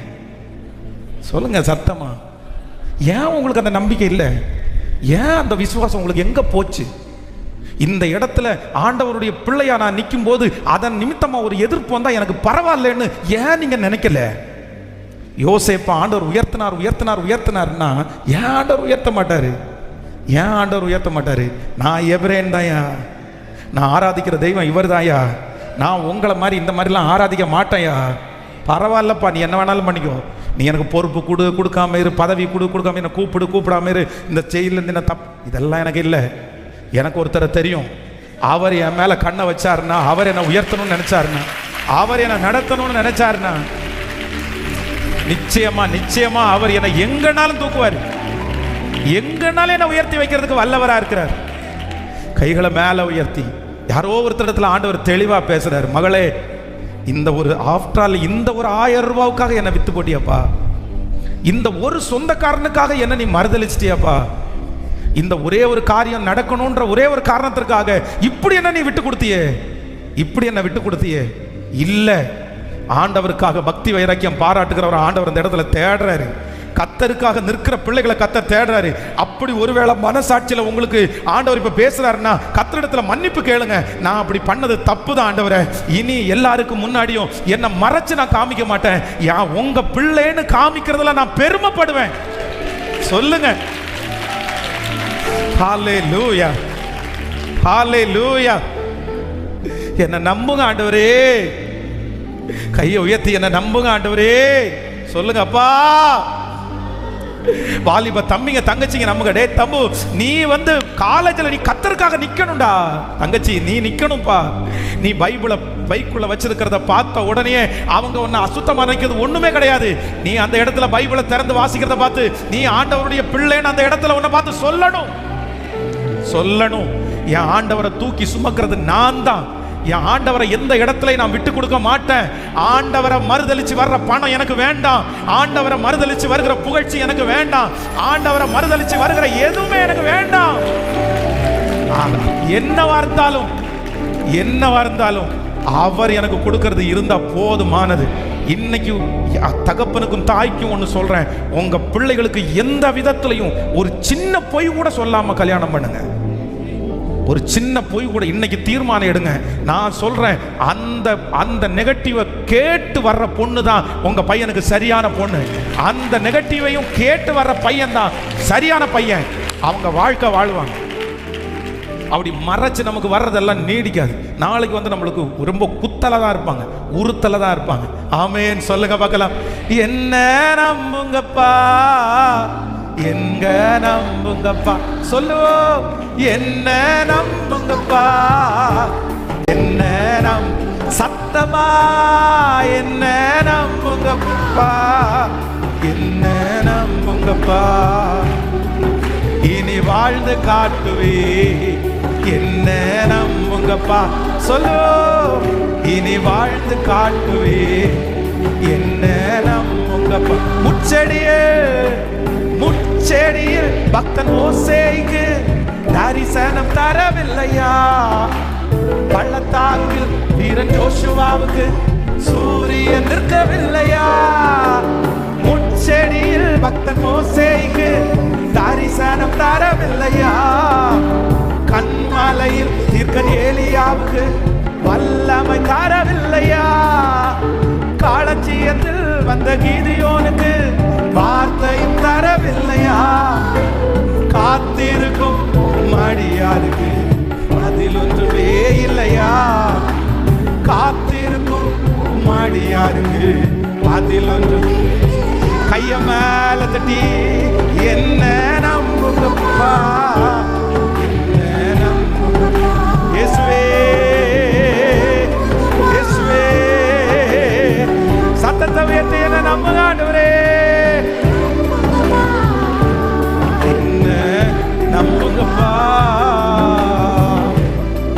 சொல்லுங்க சத்தமா? ஏன் உங்களுக்கு அந்த நம்பிக்கை இல்லை? ஏன் அந்த விசுவாசம் உங்களுக்கு எங்கே போச்சு? இந்த இடத்துல ஆண்டவருடைய பிள்ளையா நான் நிற்கும் போது அதன் நிமித்தமா ஒரு எதிர்ப்பு வந்தா எனக்கு பரவாயில்லன்னு ஏன் நீங்க நினைக்கல? யோசேப்பை ஆண்டவர் உயர்த்தினார் உயர்த்தினார் உயர்த்தினார்னா ஏன் ஆண்டவர் உயர்த்த மாட்டாரு? ஏன் ஆண்டவர் உயர்த்த மாட்டாரு? நான் எபிரேன் தாயா, நான் ஆராதிக்கிற தெய்வம் இவர் தாயா, நான் உங்களை மாதிரி இந்த மாதிரிலாம் ஆராதிக்க மாட்டேயா. பரவாயில்லப்பா, நீ என்ன வேணாலும் பண்ணிக்கோ, நீ எனக்கு பொறுப்பு கொடுக்காம இரு, பதவி கொடுக்காம என்ன கூப்பிடாம இரு, இந்த செயலேருந்து என்ன இதெல்லாம் எனக்கு இல்லை. எனக்கு ஒருத்தரை தெரியும், அவர் என் மேல கண்ணை வச்சாருன்னா, அவர் என்னை உயர்த்தணும்னு நினைச்சாருன்னா, அவர் என்னை நடத்தணும்னு நினைச்சாருன்னா நிச்சயமா அவர் என்னை எங்கனாலும் தூக்குவார், எங்கனாலும் என்னை உயர்த்தி வைக்கிறதுக்கு வல்லவரா இருக்கிறார். கைகளை மேல உயர்த்தி யாரோ ஒருத்தரிடத்துல ஆண்டவர் தெளிவா பேசுறாரு, மகளே இந்த ஒரு ஆஃப்டரால் இந்த ஒரு 1000 ரூபாவுக்காக என்னை வித்து போட்டியாப்பா, இந்த ஒரு சொந்தக்காரனுக்காக என்ன நீ மறுதளிச்சிட்டியாப்பா, இந்த ஒரே ஒரு காரியம் நடக்கணும்ன்ற ஒரே ஒரு காரணத்திற்காக இப்படி என்ன நீ விட்டு கொடுத்தியே, இப்படி என்ன விட்டு கொடுத்தியே. இல்ல, ஆண்டவருக்காக பக்தி வைராக்கியம் பாராட்டுகிறவர் ஆண்டவர் அந்த இடத்துல தேடுறாரு. கத்தருக்காக நிற்கிற பிள்ளைகளை கத்தர் தேடுறாரு. அப்படி ஒருவேளை மனசாட்சியில் உங்களுக்கு ஆண்டவர் இப்ப பேசுறாருன்னா கத்தரிடத்துல மன்னிப்பு கேளுங்க. நான் அப்படி பண்ணது தப்பு தான் ஆண்டவரே, இனி எல்லாருக்கும் முன்னாடியும் என்னை மறைச்சு நான் காமிக்க மாட்டேன், உங்க பிள்ளைன்னு காமிக்கிறதுல நான் பெருமைப்படுவேன். சொல்லுங்க ஹல்லேலூயா, ஹல்லேலூயா. என்ன நம்புங்க ஆண்டவரே, கையை உயர்த்தி என்ன நம்புங்க ஆண்டவரே. சொல்லுங்க அப்பா, வாலிப தம்பிங்க தங்கச்சிங்க நமக்கு, டே தம்பு நீ வந்து காலேஜில் நீ கத்தருக்காக நிக்கணும்டா, தங்கச்சி நீ நிக்கணும்பா. நீ பைபிளை பைக்குள்ள வச்சிருக்கிறத பார்த்த உடனே அவங்க ஒன்னு அசுத்தமா நினைக்கிறது ஒண்ணுமே கிடையாது. நீ அந்த இடத்துல பைபிளை திறந்து வாசிக்கிறத பார்த்து நீ ஆண்டவருடைய பிள்ளைன்னு அந்த இடத்துல உன்னை பார்த்து சொல்லணும். என் ஆண்டவரை தூக்கி சுமக்கிறது நான் தான். என் ஆண்டவரை எந்த இடத்துல நான் விட்டு கொடுக்க மாட்டேன். ஆண்டவரை மறுதலிச்சு வர்ற பணம் எனக்கு வேண்டாம். ஆண்டவரை மறுதலிச்சு வருகிற புகழ்ச்சி எனக்கு வேண்டாம். ஆண்டவரை மறுதலிச்சு வருகிற எதுவுமே எனக்கு வேண்டாம். என்னவா இருந்தாலும் அவர் எனக்கு கொடுக்கிறது இருந்தா போதுமானது. இன்னைக்கு தகப்பனுக்கும் தாய்க்கும் ஒன்று சொல்றேன், உங்க பிள்ளைகளுக்கு எந்த விதத்திலையும் ஒரு சின்ன பொய் கூட சொல்லாம கல்யாணம் பண்ணுங்க. ஒரு சின்ன பொய் கூட இன்னைக்கு தீர்மானம் எடுங்க. நான் சொல்றேன், அந்த நெகட்டிவை கேட்டு வர்ற பொண்ணு தான் உங்க பையனுக்கு சரியான பொண்ணு. அந்த நெகட்டிவையும் கேட்டு வர்ற பையன் தான் சரியான பையன். அவங்க வாழ்க்கை வாழ்வாங்க. அப்படி மறைச்சு நமக்கு வர்றதெல்லாம் நீடிக்காது. நாளைக்கு வந்து நம்மளுக்கு ரொம்ப குத்தல தான் இருப்பாங்க, உறுத்தல தான் இருப்பாங்க. ஆமேன் சொல்லுங்க பார்க்கலாம். என்ன நம்புங்கப்பா, எங்க நம்புங்கப்பா, சொல்லுவோம். என்ன நம்புங்கப்பா, என்ன சத்தமா, என்ன நம்புங்கப்பா, என்ன நம்புங்கப்பா, இனி வாழ்ந்து காட்டுவே, என்ன நம்புங்கப்பா, சொல்லுவோம். இனி வாழ்ந்து காட்டுவே, என்ன நம்புங்கப்பா. முச்செடியில் பக்தன் மோசேக்கு தரிசனம் தரவில்லையா? பள்ளத்தாக்கில் வீரன் யோசுவாவுக்கு சூரியன் நிற்கவில்லையா? முச்செடியில் பக்தன் மோசேக்கு தரிசனம் தரவில்லையா? கண்மலையில் தீர்க்கன் ஏலியாவுக்கு வல்லமை தரவில்லையா? காளஞ்சியத்தில் வந்த கீதியோனுக்கு வார்த்தையும் தரவில்லையா? காத்திருக்கும் மடியாருக்கு அதில் ஒன்றுமே இல்லையா? காத்திருக்கும் மடியாருக்கு அதில் ஒன்று. கைய மேல தட்டி என்ன நம்புங்கப்பா, என்ன நம்புங்கப்பா. இயேசுவே இயேசுவே, சத்தத்தை உயர்த்தி என்ன நம்புங்க ஆண்டவரே, என்ன நம்புங்கப்பா.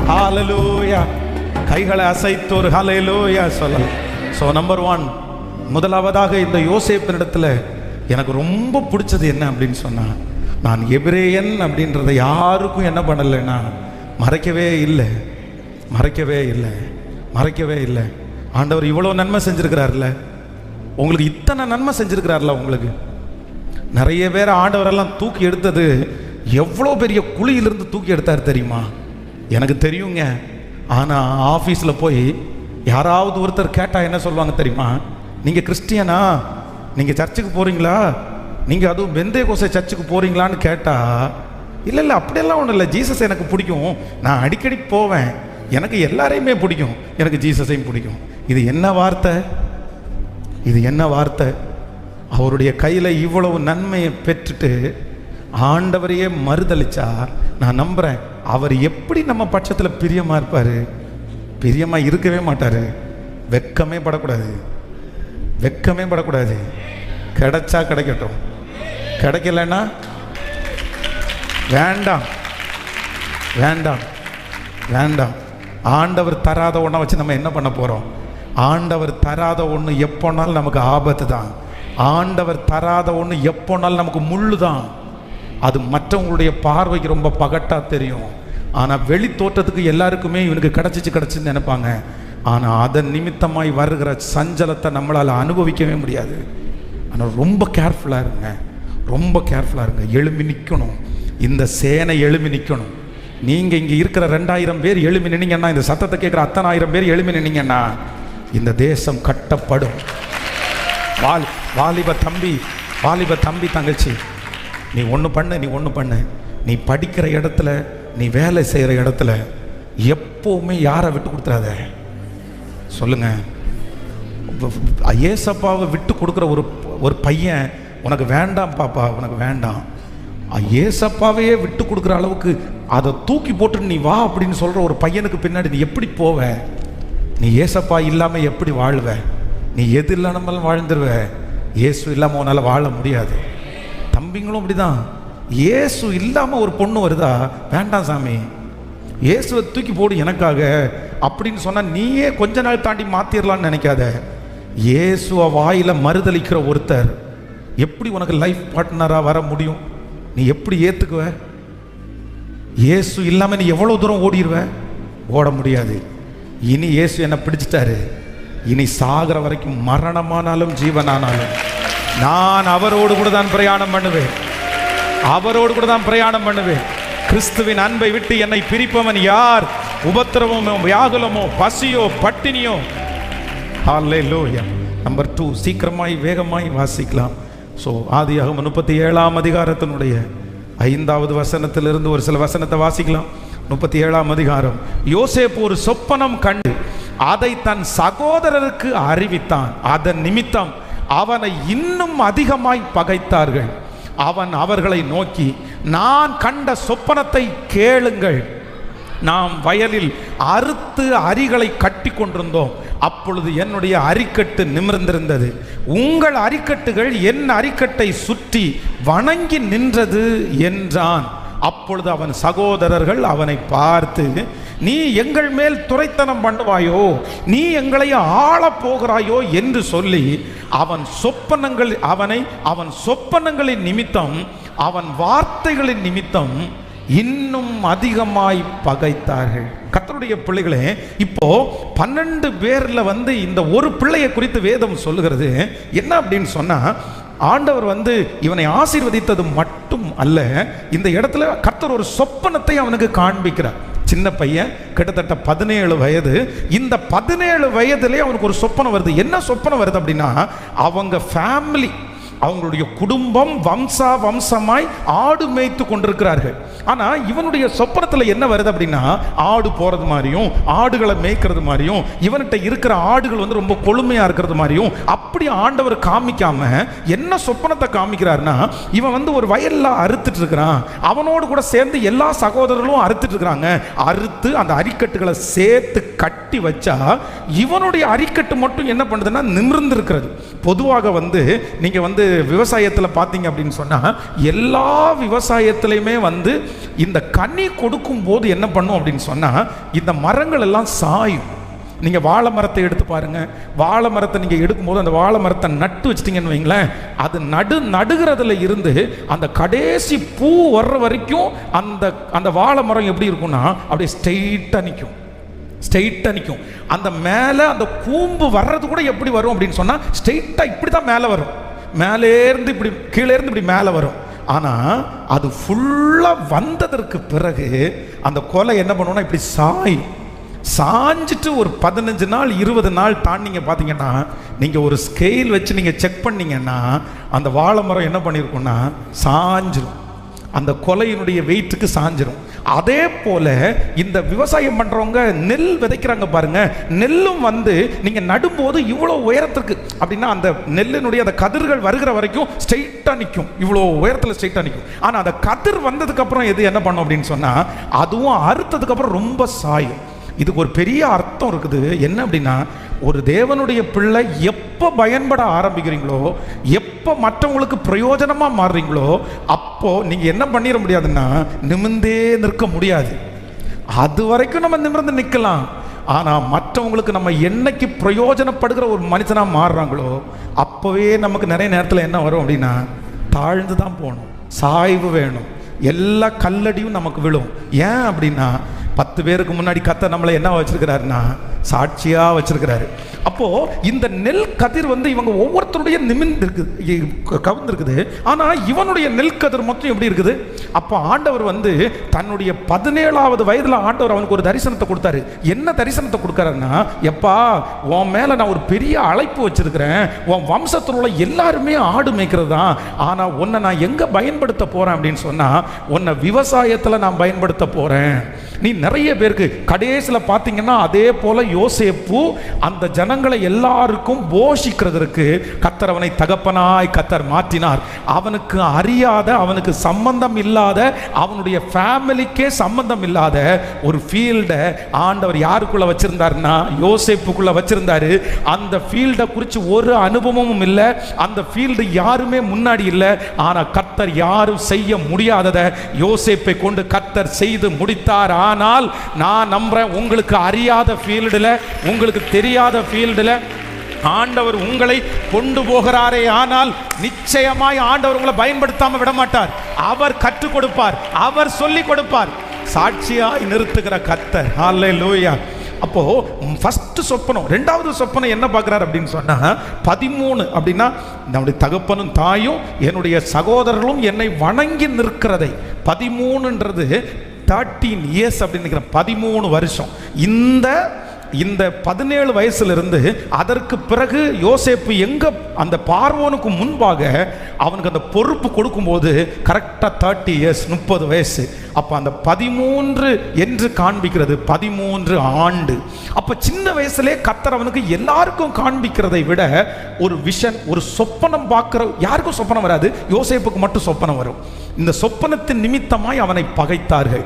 ஹalleluya. கைகளை அசைத்து ஒரு ஹalleluya சொல்லலாம். ஸோ நம்பர் 1, முதலாவதாக இந்த யோசேப்பினிடத்தில் எனக்கு ரொம்ப பிடிச்சது என்ன அப்படின்னு சொன்னா, நான் எபிரேயன் அப்படின்றத யாருக்கும் என்ன பண்ணலைன்னா மறைக்கவே இல்லை. ஆண்டவர் இவ்வளோ நன்மை செஞ்சிருக்கிறார்ல, உங்களுக்கு இத்தனை நன்மை செஞ்சிருக்கிறார்ல. உங்களுக்கு நிறைய பேர் ஆண்டவரெல்லாம் தூக்கி எடுத்தது எவ்வளோ பெரிய குழியிலிருந்து தூக்கி எடுத்தார் தெரியுமா? எனக்கு தெரியுங்க. ஆனால் ஆஃபீஸில் போய் யாராவது ஒருத்தர் கேட்டால் என்ன சொல்லுவாங்க தெரியுமா? நீங்கள் கிறிஸ்டியனா, நீங்கள் சர்ச்சுக்கு போகிறீங்களா, நீங்கள் அதுவும் பெந்தேகோஸ்தே சர்ச்சுக்கு போகிறீங்களான்னு கேட்டால், இல்லை அப்படியெல்லாம் ஒன்றும் இல்லை, ஜீசஸ் எனக்கு பிடிக்கும், நான் அடிக்கடி போவேன், எனக்கு எல்லாரையுமே பிடிக்கும், எனக்கு ஜீசஸையும் பிடிக்கும். இது என்ன வார்த்தை? அவருடைய கையில் இவ்வளவு நன்மையை பெற்றுட்டு ஆண்டவரையே மறுதளிச்சா நான் நம்புகிறேன் அவர் எப்படி நம்ம பட்சத்தில் பிரியமாக இருப்பார்? பிரியமாக இருக்கவே மாட்டார். வெட்கமே படக்கூடாது. கிடைச்சா கிடைக்கட்டும், கிடைக்கலன்னா வேண்டாம். ஆண்டவர் தராத ஒன்றை வச்சு நம்ம என்ன பண்ண போகிறோம்? ஆண்டவர் தராத ஒன்று எப்போனாலும் நமக்கு ஆபத்து தான். ஆண்டவர் தராத ஒன்று எப்போனாலும் நமக்கு முள்ளு தான். அது மற்றவங்களுடைய பார்வைக்கு ரொம்ப பகட்டாக தெரியும். ஆனால் வெளி தோற்றத்துக்கு எல்லாருக்குமே இவனுக்கு கிடச்சின்னு நினைப்பாங்க. ஆனால் அதன் நிமித்தமாய் வருகிற சஞ்சலத்தை நம்மளால் அனுபவிக்கவே முடியாது. ஆனால் ரொம்ப கேர்ஃபுல்லாக இருங்க, எழும்பி நிற்கணும். இந்த சேனை எழும்பி நிற்கணும். நீங்கள் இங்கே இருக்கிற 2000 பேர் எழும்பி நின்னீங்கன்னா, இந்த சத்தத்தை கேட்குற அத்தனை 1000 பேர் எழும்பி நின்னீங்கன்னா இந்த தேசம் கட்டப்படும். வாலிப தம்பி தங்கச்சி, நீ ஒன்று பண்ணு. நீ படிக்கிற இடத்துல, நீ வேலை செய்கிற இடத்துல எப்போவுமே யாரை விட்டு கொடுத்துறாத. சொல்லுங்க, ஏசப்பாவை விட்டு கொடுக்குற ஒரு பையன் உனக்கு வேண்டாம் பாப்பா, உனக்கு வேண்டாம். ஏசப்பாவையே விட்டு கொடுக்குற அளவுக்கு அதை தூக்கி போட்டு நீ வா அப்படின்னு சொல்கிற ஒரு பையனுக்கு பின்னாடி நீ எப்படி போவ? நீ ஏசப்பா இல்லாமல் எப்படி வாழ்வ? நீ எது இல்லாமல் வாழ்ந்துருவ. இயேசு இல்லாமல் உன்னால் வாழ முடியாது. தம்பிங்களும் அப்படிதான். இயேசு இல்லாமல் ஒரு பொண்ணு வருதா, வேண்டாம் சாமி, இயேசுவை தூக்கி போடு எனக்காக அப்படின்னு சொன்னால் நீயே கொஞ்ச நாள் தாண்டி மாற்றிடலான்னு நினைக்காத. இயேசுவை வாயில் மறுதளிக்கிற ஒருத்தர் எப்படி உனக்கு லைஃப் பார்ட்னராக வர முடியும்? நீ எப்படி ஏற்றுக்குவ? இயேசு இல்லாமல் நீ எவ்வளோ தூரம் ஓடிடுவ? ஓட முடியாது. இனி இயேசு என்னை பிடிச்சிட்டாரு, இனி சாகிற வரைக்கும் மரணமானாலும் ஜீவனானாலும் நான் அவரோடு கூட தான் பிரயாணம் பண்ணுவேன். அவரோடு கூட தான் பிரயாணம் பண்ணுவேன். கிறிஸ்துவின் அன்பை விட்டு என்னை பிரிப்பவன் யார்? உபத்திரவமோ, வியாகுலமோ, பசியோ, பட்டினியோ. ஹல்லேலூயா. நம்பர் 2, சீக்கிரமாய் வேகமாய் வாசிக்கலாம். ஸோ ஆதியாகமம் 37ஆம் அதிகாரத்தினுடைய 5வது வசனத்திலிருந்து ஒரு சில வசனத்தை வாசிக்கலாம். 37ஆம் அதிகாரம். யோசேப்பு ஒரு சொப்பனம் கண்டு அதை தன் சகோதரருக்கு அறிவித்தான். அதன் நிமித்தம் அவனை இன்னும் அதிகமாய் பகைத்தார்கள். அவன் அவர்களை நோக்கி, நான் கண்ட சொப்பனத்தை கேளுங்கள். நாம் வயலில் அறுத்து அரிகளை கட்டி கொண்டிருந்தோம். அப்பொழுது என்னுடைய அரிக்கட்டு நிமிர்ந்திருந்தது. உங்கள் அரிக்கட்டுகள் என் அரிக்கட்டை சுற்றி வணங்கி நின்றது என்றான். அப்பொழுது அவன் சகோதரர்கள் அவனை பார்த்து, நீ எங்கள் மேல் துரைத்தனம் பண்ணுவாயோ, நீ எங்களை ஆளப் போகிறாயோ என்று சொல்லி அவன் சொப்பனங்களின் நிமித்தம், அவன் வார்த்தைகளின் நிமித்தம் இன்னும் அதிகமாய் பகைத்தார்கள். கர்த்தருடைய பிள்ளைகளே, இப்போ 12 பேர்ல இந்த ஒரு பிள்ளையை குறித்து வேதம் சொல்லுகிறது என்ன அப்படின்னு சொன்னா, ஆண்டவர் இவனை ஆசீர்வதித்தது மட்டும் அல்ல, இந்த இடத்துல கர்த்தர் ஒரு சொப்பனத்தை அவனுக்கு காண்பிக்கிறார். சின்ன பையன், கிட்டத்தட்ட 17 வயது. இந்த 17 வயதிலே அவனுக்கு ஒரு சொப்பனம் வருது. என்ன சொப்பனம் வருது அப்படின்னா, அவங்க ஃபேமிலி, அவங்களுடைய குடும்பம் வம்சமாய் ஆடு மேய்த்து கொண்டிருக்கிறார்கள். ஆனால் இவனுடைய சொப்பனத்தில் என்ன வருது அப்படின்னா, ஆடு போகிறது மாதிரியும், ஆடுகளை மேய்க்கிறது மாதிரியும், இவன்கிட்ட இருக்கிற ஆடுகள் ரொம்ப கொழுமையாக இருக்கிறது மாதிரியும் அப்படி ஆண்டவர் காமிக்காம என்ன சொப்பனத்தை காமிக்கிறார்னா, இவன் ஒரு வயலில் அறுத்துட்டு இருக்கிறான். அவனோடு கூட சேர்ந்து எல்லா சகோதரர்களும் அறுத்துட்டு இருக்கிறாங்க. அறுத்து அந்த அரிக்கட்டுகளை சேர்த்து கட்டி வச்சா இவனுடைய அரிக்கட்டு மட்டும் என்ன பண்ணுதுன்னா நிமிர்ந்து இருக்கிறது. பொதுவாக நீங்கள் விவசாயத்தில் பார்த்தீங்க அப்படின்னு சொன்னால், எல்லா விவசாயத்திலையுமே இந்த கனி கொடுக்கும் போது என்ன பண்ணும் அப்படின்னு சொன்னால், இந்த மரங்கள் எல்லாம் சாயும். நீங்கள் வாழை மரத்தை எடுத்து பாருங்க. வாழை மரத்தை நீங்கள் எடுக்கும்போது அந்த வாழை மரத்தை நட்டு வச்சிட்டிங்கன்னு வைங்களேன், அது நடுகிறதுல இருந்து அந்த கடைசி பூ வர்ற வரைக்கும் அந்த வாழை மரம் எப்படி இருக்கும்னா அப்படியே ஸ்ட்ரெயிட்டாக நிற்கும். அந்த மேலே அந்த கூம்பு வர்றது கூட எப்படி வரும் அப்படின்னு சொன்னால், ஸ்ட்ரெயிட்டாக இப்படி தான் மேலே வரும். மேலேருந்து இப்படி கீழேருந்து இப்படி மேலே வரும். ஆனால் அது ஃபுல்லாக வந்ததற்கு பிறகு அந்த கொலை என்ன பண்ணுவோம்னா இப்படி சாஞ்சிட்டு ஒரு 15 நாள் 20 நாள் தாண்டிங்க பார்த்தீங்கன்னா, நீங்கள் ஒரு ஸ்கேல் வச்சு நீங்கள் செக் பண்ணிங்கன்னா அந்த வாழை மரம் என்ன பண்ணியிருக்குன்னா சாஞ்சிரும். அந்த கொலையினுடைய வெயிட்டுக்கு சாஞ்சிரும். அதே போல இந்த விவசாயம் பண்றவங்க நெல் விதைக்கிறாங்க பாருங்க, நெல்லும் நீங்க நடும்போது இவ்வளவு உயரத்துக்கு அப்படின்னா அந்த நெல்லினுடைய அந்த கதிர்கள் வருகிற வரைக்கும் ஸ்ட்ரெயிட்டா நிற்கும், இவ்வளவு உயரத்தில் ஸ்ட்ரெயிட்டா நிற்கும். ஆனா அந்த கதிர் வந்ததுக்கு அப்புறம் எது என்ன பண்ணும் அப்படின்னு சொன்னா, அதுவும் அறுத்ததுக்கு அப்புறம் ரொம்ப சாயும். இதுக்கு ஒரு பெரிய அர்த்தம் இருக்குது. என்ன அப்படின்னா, ஒரு தேவனுடைய பிள்ளை எப்போ பயன்பட ஆரம்பிக்கிறீங்களோ, எப்போ மற்றவங்களுக்கு பிரயோஜனமாக மாறுறீங்களோ, அப்போ நீங்கள் என்ன பண்ணிட முடியாதுன்னா நிமிர்ந்தே நிற்க முடியாது. அது வரைக்கும் நம்ம நிமிர்ந்து நிற்கலாம். ஆனால் மற்றவங்களுக்கு நம்ம என்னைக்கு பிரயோஜனப்படுகிற ஒரு மனுஷனாக மாறுறாங்களோ, அப்போவே நமக்கு நிறைய நேரத்தில் என்ன வரும் அப்படின்னா, தாழ்ந்து தான் போகணும், சாய்வு வேணும், எல்லா கல்லடியும் நமக்கு விழும். ஏன் அப்படின்னா, 10 பேருக்கு முன்னாடி கர்த்தர் நம்மளை என்ன வச்சிருக்கிறாருன்னா சாட்சியா வச்சிருக்கிறாரு. அப்போ இந்த நெல் கதிர் இவங்க ஒவ்வொருத்தருடைய கவர்ந்துருக்குது. ஆனா இவனுடைய நெல் கதிர் மொத்தம் எப்படி இருக்குது? அப்போ ஆண்டவர் தன்னுடைய 17வது வயதுல ஆண்டவர் அவனுக்கு ஒரு தரிசனத்தை கொடுத்தாரு. என்ன தரிசனத்தை கொடுக்கறாருன்னா, எப்பா உன் மேல நான் ஒரு பெரிய அழைப்பு வச்சிருக்கிறேன், உன் வம்சத்தில் உள்ள எல்லாருமே ஆடு மேய்க்கிறது தான். ஆனா உன்னை நான் எங்க பயன்படுத்த போறேன் அப்படின்னு சொன்னா, உன்னை விவசாயத்துல நான் பயன்படுத்த போறேன். நீ நிறைய பேருக்கு கடைசியில் பார்த்தீங்கன்னா அதே போல யோசேப்பு அந்த ஜனங்களை எல்லாருக்கும் போஷிக்கிறதற்கு கர்த்தர் அவனை தகப்பனாய் கர்த்தர் மாற்றினார். அவனுக்கு அறியாத, அவனுக்கு சம்பந்தம் இல்லாத, அவனுடைய ஃபேமிலிக்கே சம்பந்தம் இல்லாத ஒரு ஃபீல்டை ஆண்டவர் யாருக்குள்ள வச்சிருந்தாருன்னா யோசேப்புக்குள்ள வச்சிருந்தாரு. அந்த ஃபீல்டை குறித்து ஒரு அனுபவமும் இல்லை, அந்த ஃபீல்டு யாருமே முன்னாடி இல்லை. ஆனால் கர்த்தர் யாரும் செய்ய முடியாததை யோசேப்பை கொண்டு கர்த்தர் செய்து முடித்தார். ஆனால் நான் நம்புறேன், உங்களுக்கு அறியாத ஃபீல்டில், உங்களுக்கு தெரியாத ஃபீல்டில் ஆண்டவர் உங்களை கொண்டு போகிறாரே, ஆனால் நிச்சயமாய் ஆண்டவர் உங்களை பயன்படுத்தாம விட மாட்டார். அவர் கற்றுக் கொடுப்பார், அவர் சொல்லிக் கொடுப்பார். சாட்சியாய் நிறுத்துகிற கர்த்தர். ஹல்லேலூயா. அப்போ ஃபர்ஸ்ட் சொப்பனம், ரெண்டாவது சொப்பனம் என்ன பார்க்குறாரு அப்படின்னு சொன்னா 13 அப்படின்னா நம்முடைய தகப்பனும் தாயும் என்னுடைய சகோதரர்களும் என்னை வணங்கி நிற்கிறதை. 13ன்றது 13 இயர்ஸ் அப்படின்னு 13 வருஷம். இந்த 17 வயசுலேருந்து அதற்கு பிறகு யோசேப்பு எங்கே அந்த பார்வோனுக்கு முன்பாக அவனுக்கு அந்த பொறுப்பு கொடுக்கும்போது கரெக்டாக 30 இயர்ஸ், 30 வயசு. அப்போ அந்த 13 என்று காண்பிக்கிறது 13 ஆண்டு. அப்போ சின்ன வயசுலே கர்த்தர் அவனுக்கு எல்லாருக்கும் காண்பிக்கிறதை விட ஒரு விஷன், ஒரு சொப்பனம் பார்க்குற யாருக்கும் சொப்பனம் வராது, யோசேப்புக்கு மட்டும் சொப்பனம் வரும். இந்த சொப்பனத்தின் நிமித்தமாய் அவனை பகைத்தார்கள்.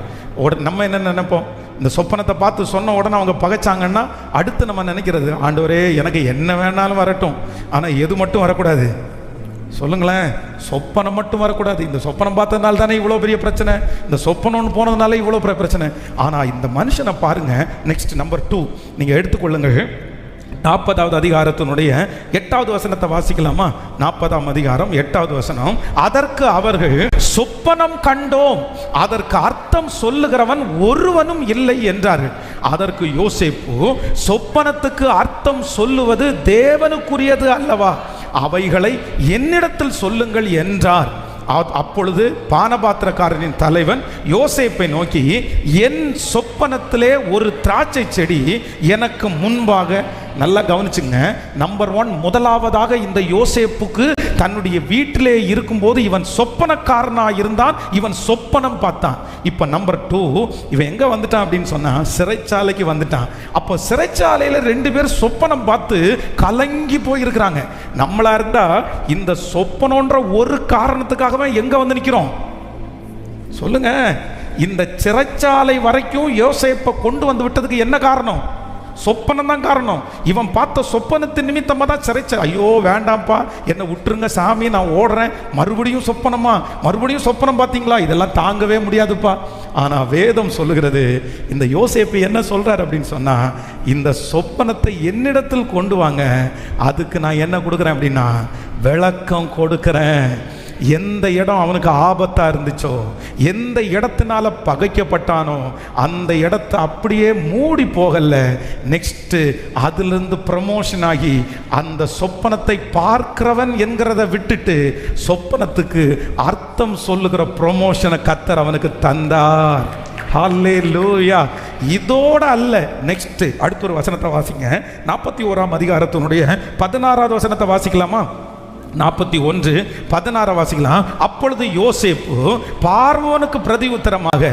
நம்ம என்ன நினைப்போம், இந்த சொப்பனத்தை பார்த்து சொன்ன உடனே அவங்க பகைச்சாங்கன்னா அடுத்து நம்ம நினைக்கிறது, ஆண்டவரே எனக்கு என்ன வேணாலும் வரட்டும், ஆனால் எது மட்டும் வரக்கூடாது சொல்லுங்களேன், சொப்பனம் மட்டும் வரக்கூடாது. இந்த சொப்பனம் பார்த்ததுனால தானே இவ்வளோ பெரிய பிரச்சனை, இந்த சொப்பனம்னு போனதுனால இவ்வளோ பெரிய பிரச்சனை. ஆனால் இந்த மனுஷனை பாருங்க. நெக்ஸ்ட் நம்பர் 2 நீங்கள் எடுத்துக்கொள்ளுங்க. 40வது அதிகாரத்தினுடைய 8வது வசனத்தை வாசிக்கலாமா? 40ஆம் அதிகாரம் 8வது வசனம். அதற்கு அவர்கள் சொப்பனம் கண்டோம், அதற்கு அர்த்தம் சொல்லுகிறவன் ஒருவனும் இல்லை என்றார்கள். அதற்கு யோசேப்பு, சொப்பனத்துக்கு அர்த்தம் சொல்லுவது தேவனுக்குரியது அல்லவா, அவைகளை என்னிடத்தில் சொல்லுங்கள் என்றார். அப்பொழுது பானபாத்திரக்காரனின் தலைவன் யோசேப்பை நோக்கி, என் சொப்பனத்திலே ஒரு திராட்சை செடி எனக்கு முன்பாக, நல்லா கவனிச்சுங்க, நம்பர் 1 முதலாவதாக இந்த யோசேப்புக்கு தன்னுடைய வீட்டிலே இருக்கும்போது இவன் சொப்பனக்காரனாக இருந்தான், இவன் சொப்பனம் பார்த்தான். இப்போ நம்பர் 2 இவன் எங்கே வந்துட்டான் அப்படின்னு சொன்னால் சிறைச்சாலைக்கு வந்துட்டான். அப்போ சிறைச்சாலையில் 2 பேர் சொப்பனம் பார்த்து கலங்கி போயிருக்கிறாங்க. நம்மளா இருந்தா இந்த சொப்பனன்ற ஒரு காரணத்துக்காகவே எங்க வந்து நிற்கிறோம் சொல்லுங்க. இந்த சிறைச்சாலை வரைக்கும் யோசேப்பை கொண்டு வந்து விட்டதுக்கு என்ன காரணம்? சொப்பனம் தான் காரணம். இவன் பார்த்த சொப்பனத்தின் நிமித்தமாக தான் சிறைச்சாலை. ஐயோ வேண்டாம்ப்பா, என்னை விட்டுருங்க சாமி, நான் ஓடுறேன். மறுபடியும் சொப்பனமா, மறுபடியும் சொப்பனம் பார்த்தீங்களா, இதெல்லாம் தாங்கவே முடியாதுப்பா. ஆனால் வேதம் சொல்லுகிறது, இந்த யோசேப்பு என்ன சொல்றார் அப்படின்னு சொன்னா, இந்த சொப்பனத்தை என்னிடத்தில் கொண்டு வாங்க, அதுக்கு நான் என்ன கொடுக்குறேன் அப்படின்னா விளக்கம் கொடுக்குறேன். எந்த இடம் அவனுக்கு ஆபத்தா இருந்துச்சோ, எந்த இடத்தினால பகைக்கப்பட்டானோ அந்த இடத்தை அப்படியே மூடி போகல. நெக்ஸ்ட் அதிலிருந்து ப்ரமோஷன் ஆகி அந்த சொப்பனத்தை பார்க்கிறவன் என்கிறத விட்டுட்டு சொப்பனத்துக்கு அர்த்தம் சொல்லுகிற ப்ரமோஷனை கர்த்தர் அவனுக்கு தந்தார். ஹல்லேலூயா. இதோட அல்ல, நெக்ஸ்ட் அடுத்த ஒரு வசனத்தை வாசிங்க. 41ஆம் அதிகாரத்தினுடைய 16வது வசனத்தை வாசிக்கலாமா? 41:16 வாசிக்கலாம். அப்பொழுது யோசேப்பு பார்வோனுக்கு பிரதி உத்தரமாக,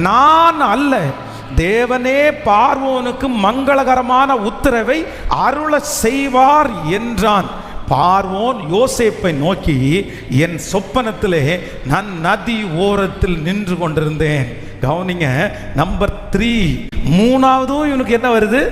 நான் அல்ல, தேவனே பார்வோனுக்கு மங்களகரமான உத்தரவை அருள செய்வார் என்றான். பார்வோன் யோசேப்பை நோக்கி, என் சொப்பனத்திலே நான் நதி ஓரத்தில் நின்று கொண்டிருந்தேன். கவனிங்க, நம்பர் 3 மூணாவதும் இவனுக்கு என்ன வருது?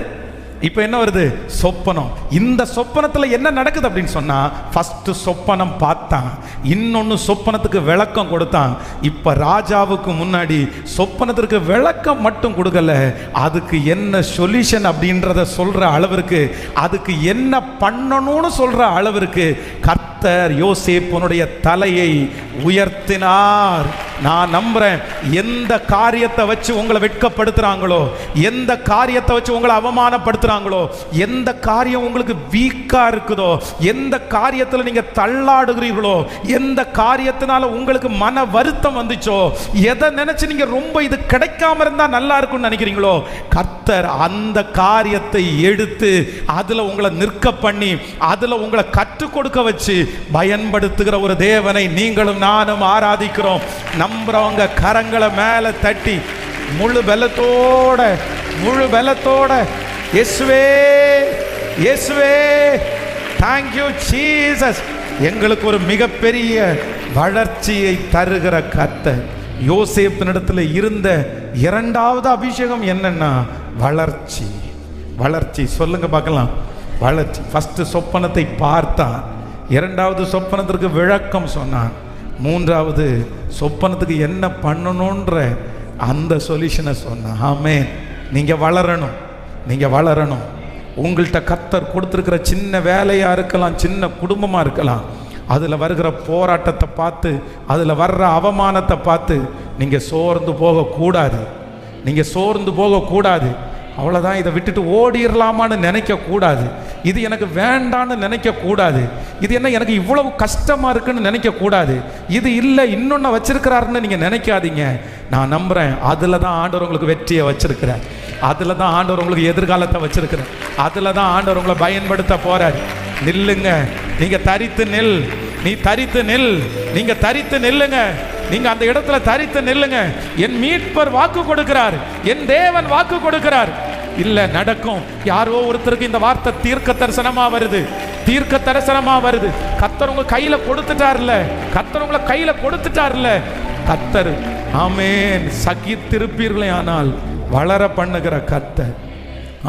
இப்போ என்ன வருது? சொப்பனம். இந்த சொப்பனத்தில் என்ன நடக்குது அப்படின்னு சொன்னா, ஃபர்ஸ்ட் சொப்பனம் பார்த்தான், இன்னொன்று சொப்பனத்துக்கு விளக்கம் கொடுத்தான். இப்போ ராஜாவுக்கு முன்னாடி சொப்பனத்திற்கு விளக்கம் மட்டும் கொடுக்கல, அதுக்கு என்ன சொல்யூஷன் அப்படின்றத சொல்ற அளவிற்கு, அதுக்கு என்ன பண்ணணும்னு சொல்ற அளவிற்கு கர்த்தர் யோசேப்புனுடைய தலையை உயர்த்தினார். நான் நம்புறேன், எந்த காரியத்தை வச்சு உங்களை வெட்கப்படுத்துறாங்களோ, எந்த காரியத்தை வச்சு உங்களை அவமானப்படுத்துறாங்களோ, எந்த காரியம் உங்களுக்கு வீக்கா இருக்குதோ, எந்த காரியத்தில் நீங்க தள்ளாடுகிறீர்களோ, எந்த காரியத்தினால உங்களுக்கு மன வருத்தம் வந்துச்சோ, எதை நினைச்சு நீங்க ரொம்ப இது கிடைக்காம இருந்தா நல்லா இருக்கும்னு நினைக்கிறீங்களோ, கர்த்தர் அந்த காரியத்தை எடுத்து அதுல உங்களை நிற்க பண்ணி அதுல உங்களை கற்றுக் கொடுக்க வச்சு பயன்படுத்துகிற ஒரு தேவனை நீங்களும் நானும் ஆராதிக்கிறோம். நம்புறவங்க கரங்களை மேல தட்டி முழு பலத்தோட முழு பலத்தோட இயேசுவே இயேசுவே தேங்க்யூ ஜீசஸ். எங்களுக்கு ஒரு மிகப்பெரிய வளர்ச்சியை தருகிற கர்த்தர். யோசேப்பினிடத்தில் இருந்த இரண்டாவது அபிஷேகம் என்னன்னா வளர்ச்சி. வளர்ச்சி சொல்லுங்க பார்க்கலாம். வளர்ச்சி. ஃபர்ஸ்ட் சொப்பனத்தை பார்த்தான், இரண்டாவது சொப்பனத்திற்கு விளக்கம் சொன்னான், மூன்றாவது சொப்பனத்துக்கு என்ன பண்ணணுன்ற அந்த சொல்யூஷனை சொன்னான். ஆமென். நீங்க வளரணும், நீங்க வளரணும். உங்கள்கிட்ட கர்த்தர் கொடுத்துருக்கிற சின்ன வேலையாக இருக்கலாம், சின்ன குடும்பமாக இருக்கலாம், அதில் வருகிற போராட்டத்தை பார்த்து, அதில் வர்ற அவமானத்தை பார்த்து நீங்கள் சோர்ந்து போகக்கூடாது. நீங்கள் சோர்ந்து போகக்கூடாது. அவ்வளோதான், இதை விட்டுட்டு ஓடிடலாமான்னு நினைக்கக்கூடாது. இது எனக்கு வேண்டான்னு நினைக்கக்கூடாது. இது என்ன எனக்கு இவ்வளவு கஷ்டமாக இருக்குன்னு நினைக்கக்கூடாது. இது இல்லை இன்னொன்று வச்சிருக்கிறாருன்னு நீங்கள் நினைக்காதீங்க. நான் நம்புகிறேன் அதில் தான் ஆண்டவர் உங்களுக்கு வெற்றியை வச்சிருக்கிறார். அதில் தான் ஆண்டவர் உங்களுக்கு எதிர்காலத்தை வச்சிருக்கிறார். அதில் தான் ஆண்டவர் உங்களை பயன்படுத்த போகிறார். நில்லுங்க, நீங்கள் தரித்து நில், நீ தரித்து நில், நீங்கள் தரித்து நில்லுங்க. நீங்க அந்த இடத்துல தரித்து நில்லுங்க. என் மீட்பர் வாக்கு கொடுக்கிறார், என் தேவன் வாக்கு கொடுக்கிறார். இல்ல நடக்கும். யாரோ ஒருத்தருக்கு இந்த வார்த்தை தீர்க்க தரிசனமா வருது, தீர்க்க தரிசனமா வருது. கர்த்தர் உங்க கையில கொடுத்துட்டார்ல, கர்த்தர் உங்களை கையில கொடுத்துட்டார்ல. கர்த்தர் ஆமென் சகித்திருப்பீர்களே ஆனால் வளர பண்ணுகிற கர்த்தர்.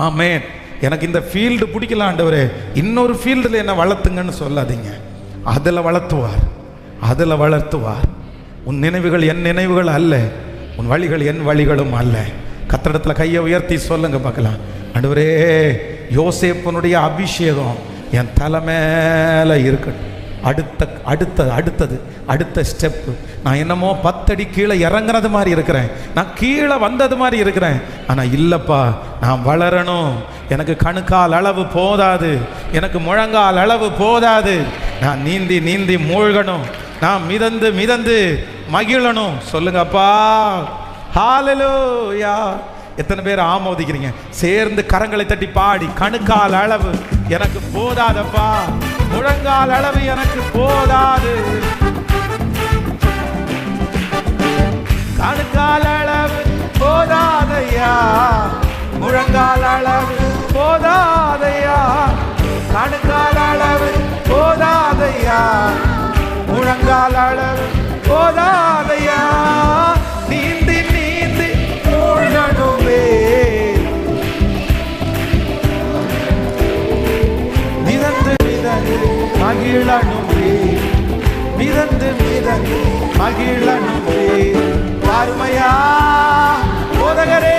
ஆமென். எனக்கு இந்த ஃபீல்டு பிடிக்கல ஆண்டவரே, இன்னொரு ஃபீல்டில் என்ன வளர்த்துங்கன்னு சொல்லாதீங்க. அதில் வளர்த்துவார், அதில் வளர்த்துவார். உன் நினைவுகள் என் நினைவுகள் அல்ல, உன் வழிகள் என் வழிகளும் அல்ல. கர்த்தரிடத்தில் கையை உயர்த்தி சொல்லுங்க பார்க்கலாம். ஆண்டவரே யோசேப்பனுடைய அபிஷேகம் என் தலை மேலே இருக்கட்டும். அடுத்த ஸ்டெப்பு. நான் என்னமோ 10 அடி கீழே இறங்குறது மாதிரி இருக்கிறேன், நான் கீழே வந்தது மாதிரி இருக்கிறேன். ஆனால் இல்லைப்பா, நான் வளரணும். எனக்கு கணுக்கால் அளவு போதாது, எனக்கு முழங்கால் அளவு போதாது. நான் நீந்தி நீந்தி மூழ்கணும், நான் மிதந்து மிதந்து மகிழணும். சொல்லுங்கப்பா. ஹல்லேலூயா. எத்தனை பேர் ஆமோதிக்கிறீங்க? சேர்ந்து கரங்களை தட்டி பாடி, கணுக்கால் அளவு எனக்கு போதாதப்பா, முழங்கால் அளவு எனக்கு போதாது, கணுக்கால் அளவு போதாதையா, முழங்கால் அளவு போதாதையா, கணுக்கால் அளவு போதாதையா, முழங்கால் அளவு போதாதையா. நீந்தி நீந்தி மூழ்கணுமே, மிதந்து மிதந்து மகிழணுமே, மிதந்து மிதந்து மகிழணுமே. அருமையா போதகரே,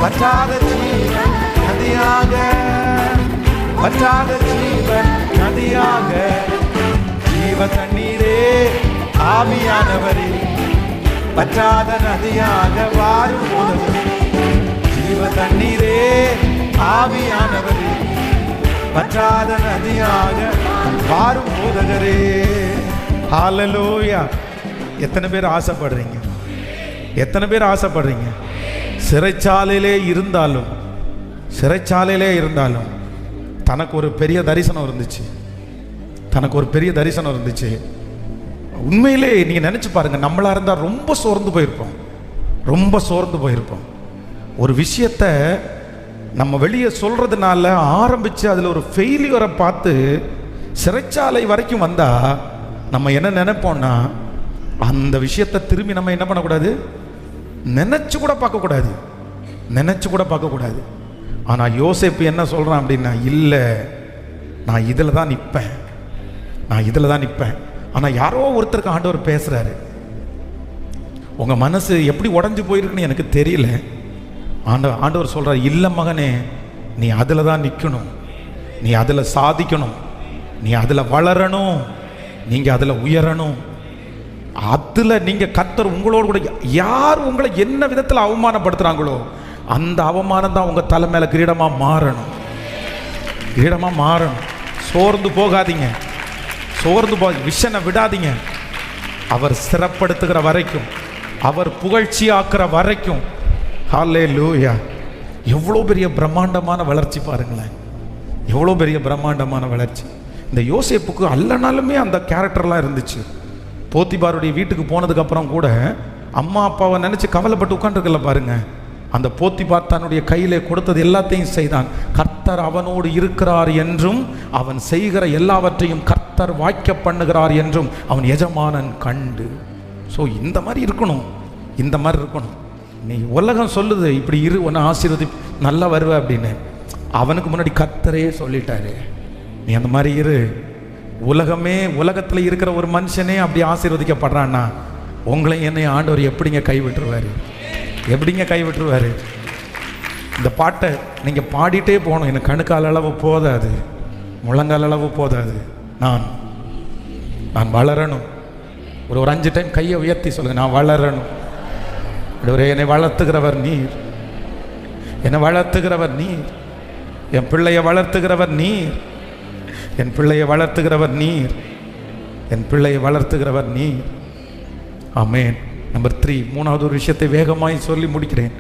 வற்றாத ஜீவன் நதியாக, வற்றாத ஜீவன் நதியாக, ஜீவ தண்ணீரே ஆவியானவரே, வற்றாத நதியாக வாரும் போதகரே, ஜீவ தண்ணீரே ஆவியானவரே, வற்றாத நதியாக வாரும் போதகரே. ஹல்லேலூயா. எத்தனை பேர் ஆசைப்படுறீங்க? எத்தனை பேர் ஆசைப்படுறீங்க? சிறைச்சாலையிலே இருந்தாலும், சிறைச்சாலையிலே இருந்தாலும் தனக்கு ஒரு பெரிய தரிசனம் இருந்துச்சு, தனக்கு ஒரு பெரிய தரிசனம் இருந்துச்சு. உண்மையிலே நீங்கள் நினச்சி பாருங்கள், நம்மளாக இருந்தால் ரொம்ப சோர்ந்து போயிருப்போம், ரொம்ப சோர்ந்து போயிருப்போம். ஒரு விஷயத்தை நம்ம வெளியே சொல்கிறதுனால ஆரம்பித்து அதில் ஒரு ஃபெயிலியரை பார்த்து சிறைச்சாலை வரைக்கும் வந்தால் நம்ம என்ன நினைப்போம்னா, அந்த விஷயத்தை திரும்பி நம்ம என்ன பண்ணக்கூடாது, நினச்சி கூட பார்க்கக்கூடாது, நினச்சி கூட பார்க்கக்கூடாது. ஆனால் யோசேப்பு என்ன சொல்கிறான் அப்படின்னா, இல்லை நான் இதில் தான் நிற்பேன், நான் இதில் தான் நிற்பேன். ஆனால் யாரோ ஒருத்தருக்கு ஆண்டவர் பேசுகிறாரு, உங்கள் மனசு எப்படி உடஞ்சி போயிருக்குன்னு எனக்கு தெரியல. ஆண்டவர் சொல்கிறார், இல்லை மகனே, நீ அதில் தான் நிற்கணும், நீ அதில் சாதிக்கணும், நீ அதில் வளரணும், நீங்கள் அதில் உயரணும். அதில் நீங்கள் கர்த்தர் உங்களோடு கூட, யார் உங்களை என்ன விதத்தில் அவமானப்படுத்துகிறாங்களோ அந்த அவமானம் தான் உங்கள் தலை மேலே கிரீடமாக மாறணும், கிரீடமாக மாறணும். சோர்ந்து போகாதீங்க, சோர்ந்து விஷனை விடாதீங்க. அவர் சிறப்படுத்துகிற வரைக்கும், அவர் புகழ்ச்சி ஆக்குற வரைக்கும். ஹல்லேலூயா. எவ்வளோ பெரிய பிரம்மாண்டமான வளர்ச்சி பாருங்களேன், எவ்வளோ பெரிய பிரம்மாண்டமான வளர்ச்சி. இந்த யோசேப்புக்கு அல்லனாலுமே அந்த கேரக்டர்லாம் இருந்துச்சு. போத்திபாருடைய வீட்டுக்கு போனதுக்கு அப்புறம் கூட அம்மா அப்பாவை நினைச்சு கவலைப்பட்டு உட்காந்துருக்கல பாருங்க. அந்த போத்திபார் தன்னுடைய கையிலே கொடுத்தது எல்லாத்தையும் செய்தான். கர்த்தர் அவனோடு இருக்கிறார் என்றும் அவன் செய்கிற எல்லாவற்றையும் கர்த்தர் வாய்க்க பண்ணுகிறார் என்றும் அவன் எஜமானன் கண்டு. ஸோ இந்த மாதிரி இருக்கணும், இந்த மாதிரி இருக்கணும். நீ உலகம் சொல்லுது இப்படி இரு, ஒன்று ஆசீர்வதி நல்லா வருவ அப்படின்னு. அவனுக்கு முன்னாடி கர்த்தரே சொல்லிட்டாரு, நீ அந்த மாதிரி இரு. உலகமே, உலகத்தில் இருக்கிற ஒரு மனுஷனே அப்படி ஆசீர்வதிக்கப்படுறான்னா உங்களை என்னை ஆண்டவர் எப்படிங்க கைவிட்டுருவாரு? எப்படிங்க கைவிட்டுருவாரு? இந்த பாட்டை நீங்கள் பாடிட்டே போகணும். எனக்கு கணுக்கால் அளவு போதாது, முழங்கால் அளவு போதாது. நான் வளரணும். ஒரு 5 டைம் கையை உயர்த்தி சொல்லுங்க, நான் வளரணும். என்னை வளர்த்துகிறவர் நீர், என்னை வளர்த்துகிறவர் நீர், என் பிள்ளையை வளர்த்துகிறவர் நீர், என் பிள்ளையை வளர்த்துகிறவர் நீர், என் பிள்ளையை வளர்த்துகிறவர் நீர். ஆமென். நம்பர் 3, மூணாவது ஒரு விஷயத்தை வேகமாய் சொல்லி முடிக்கிறேன்.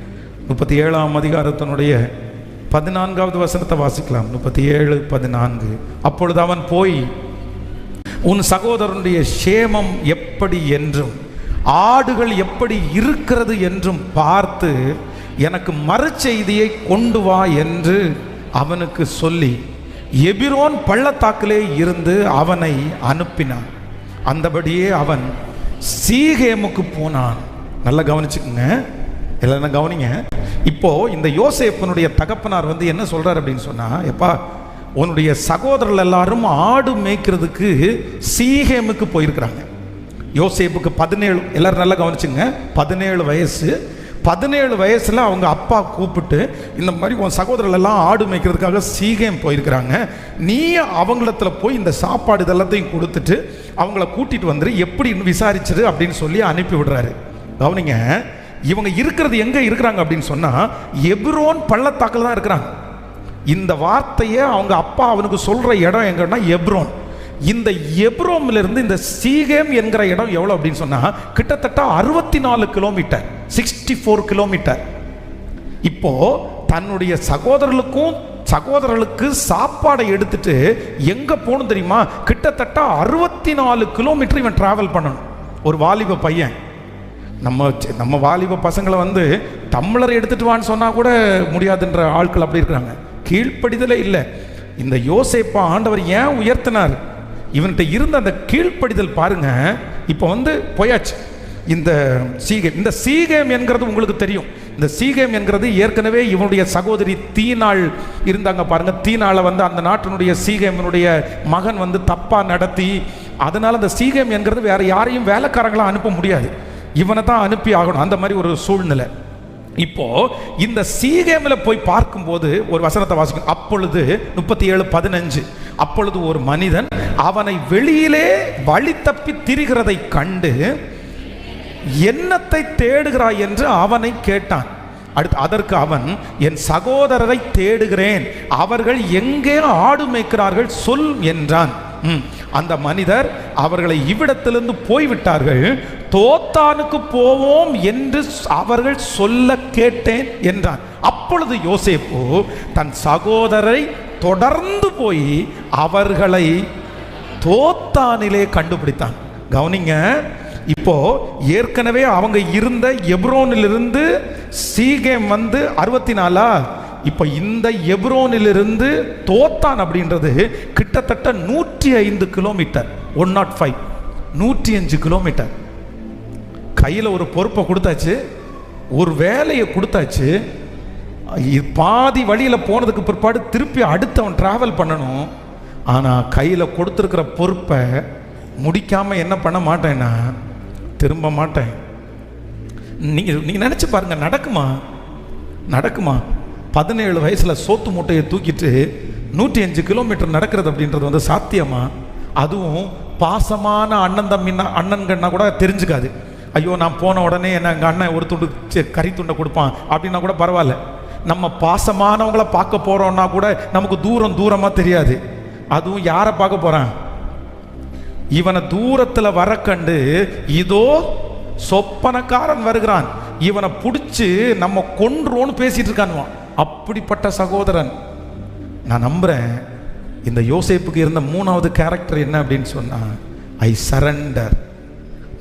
37ஆம் அதிகாரத்தினுடைய 14வது வசனத்தை வாசிக்கலாம். 37:14. அப்பொழுது அவன் போய் உன் சகோதரனுடைய சேமம் எப்படி என்றும் ஆடுகள் எப்படி இருக்கிறது என்றும் பார்த்து எனக்கு மறுச்செய்தியை கொண்டு வா என்று அவனுக்கு சொல்லி எபிரோன் பள்ளத்தாக்கிலே இருந்து அவனை அனுப்பினான். அந்தபடியே அவன் சீகேமுக்கு போனான். நல்லா கவனிச்சுக்குங்க, எல்லாம் கவனிங்க. இப்போ இந்த யோசேப்பனுடைய தகப்பனார் என்ன சொல்றாரு அப்படின்னு சொன்னா, எப்பா உன்னுடைய சகோதரர்கள் எல்லாரும் ஆடு மேய்க்கிறதுக்கு சீகேமுக்கு போயிருக்கிறாங்க. யோசேப்புக்கு 17, எல்லாரும் நல்லா கவனிச்சுங்க, 17 வயசு. 17 வயசுல அவங்க அப்பா கூப்பிட்டு இந்த மாதிரி உன் சகோதரர்கள் எல்லாம் ஆடு மேய்க்கிறதுக்காக சீகேம் போயிருக்கிறாங்க, நீ அவங்களத்துல போய் இந்த சாப்பாடு இதெல்லாத்தையும் கொடுத்துட்டு அவங்கள கூட்டிட்டு வந்துரு, எப்படி விசாரிச்சிரு அப்படின்னு சொல்லி அனுப்பி விடுறாரு. கவனிங்க, இவங்க இருக்கிறது எங்க இருக்கிறாங்க அப்படின்னு சொன்னா எபிரோன் பள்ளத்தாக்கில் தான் இருக்கிறாங்க. இந்த வார்த்தையை அவங்க அப்பா அவனுக்கு சொல்ற இடம் எங்கன்னா எப்ரோன். இந்த எப்ரோன்ல இருந்து இந்த சீகேம் என்கிற இடம் எவ்வளவு அப்படின்னு சொன்னா கிட்டத்தட்ட 64 கிலோமீட்டர், 64 கிலோமீட்டர். இப்போ தன்னுடைய சகோதரர்களுக்கு சாப்பாடை எடுத்துட்டு எங்க போகணும் தெரியுமா? கிட்டத்தட்ட 64 கிலோமீட்டர் இவன் டிராவல் பண்ணணும். ஒரு வாலிப பையன், நம்ம வாலிப பசங்களை டம்ளர் எடுத்துட்டு வான்னு சொன்னா கூட முடியாதுன்ற ஆட்கள் அப்படி இருக்கிறாங்க. கீழ்ப்படிதலே இல்லை. இந்த யோசேப்பா ஆண்டவர் ஏன் உயர்த்தினார்? இவன்கிட்ட இருந்த அந்த கீழ்ப்படிதல் பாருங்க. இப்போ போயாச்சு இந்த சீகேம் என்கிறது உங்களுக்கு தெரியும். இந்த சீகேம் என்கிறது ஏற்கனவே இவனுடைய சகோதரி தீனாள் இருந்தாங்க பாருங்க. தீனாளை அந்த நாட்டினுடைய சீகேமனுடைய மகன் தப்பா நடத்தி, அதனால அந்த சீகேம் என்கிறது வேற யாரையும் வேலைக்காரங்களா அனுப்ப முடியாது, இவனை தான் அனுப்பி ஆகணும். அந்த மாதிரி ஒரு சூழ்நிலை. இப்போ இந்த சீகேம்ல போய் பார்க்கும்போது ஒரு வசனத்தை வாசிக்கும். அப்பொழுது 37:15, அப்பொழுது ஒரு மனிதன் அவனை வெளியிலே வழி தப்பி திரிகிறதை கண்டு என்னத்தை தேடுகிறாய் என்று அவனை கேட்டான். அதற்கு அவன், என் சகோதரரை தேடுகிறேன், அவர்கள் எங்கே ஆடு மேய்க்கிறார்கள் சொல் என்றான். அந்த மனிதர் அவர்களை இவ்விடத்திலிருந்து போய்விட்டார்கள், தோத்தானுக்கு போவோம் என்று அவர்கள் சொல்ல கேட்டேன் என்றான். அப்பொழுது யோசேப்பு தன் சகோதரரை தொடர்ந்து போய் அவர்களை தோத்தானிலே கண்டுபிடித்தான். கவனிங்க, இப்போ ஏற்கனவே அவங்க இருந்த எப்ரோனிலிருந்து சீகேம் 64. இப்போ இந்த எப்ரோனிலிருந்து தோத்தான் அப்படின்றது கிட்டத்தட்ட 105 கிலோமீட்டர். 105, 105 கிலோமீட்டர். கையில் ஒரு பொறுப்பை கொடுத்தாச்சு, ஒரு வேலையை கொடுத்தாச்சு. பாதி வழியில் போனதுக்கு பிற்பாடு திருப்பி அடுத்தவன் டிராவல் பண்ணணும். ஆனால் கையில் கொடுத்துருக்கிற பொறுப்பை முடிக்காமல் என்ன பண்ண மாட்டேன்னா திரும்ப மாட்டேன். நீங்கள் நினச்சி பாருங்க, நடக்குமா? 17 வயசில் சோத்து மூட்டையை தூக்கிட்டு 105 கிலோமீட்டர் நடக்கிறது அப்படின்றது சாத்தியமா? அதுவும் பாசமான அண்ணன்கண்ணா கூட தெரிஞ்சுக்காது. ஐயோ நான் போன உடனே எங்கள் அண்ணன் ஒரு துண்டு கறி துண்டை கொடுப்பான் அப்படின்னா கூட பரவாயில்ல. நம்ம பாசமானவங்களை பார்க்க போகிறோன்னா கூட நமக்கு தூரமாக தெரியாது. அதுவும் யாரை பார்க்க போகிறான்? இவனை தூரத்தில் வர கண்டு இதோ சொப்பனக்காரன் வருகிறான், இவனை பிடிச்சி நம்ம கொன்றுவோன்னு பேசிட்டு இருக்கானுவான். அப்படிப்பட்ட சகோதரன். நான் நம்புறேன் இந்த யோசேப்புக்கு இருந்த 3வது கேரக்டர் என்ன அப்படின்னு சொன்னா, ஐ சரண்டர்.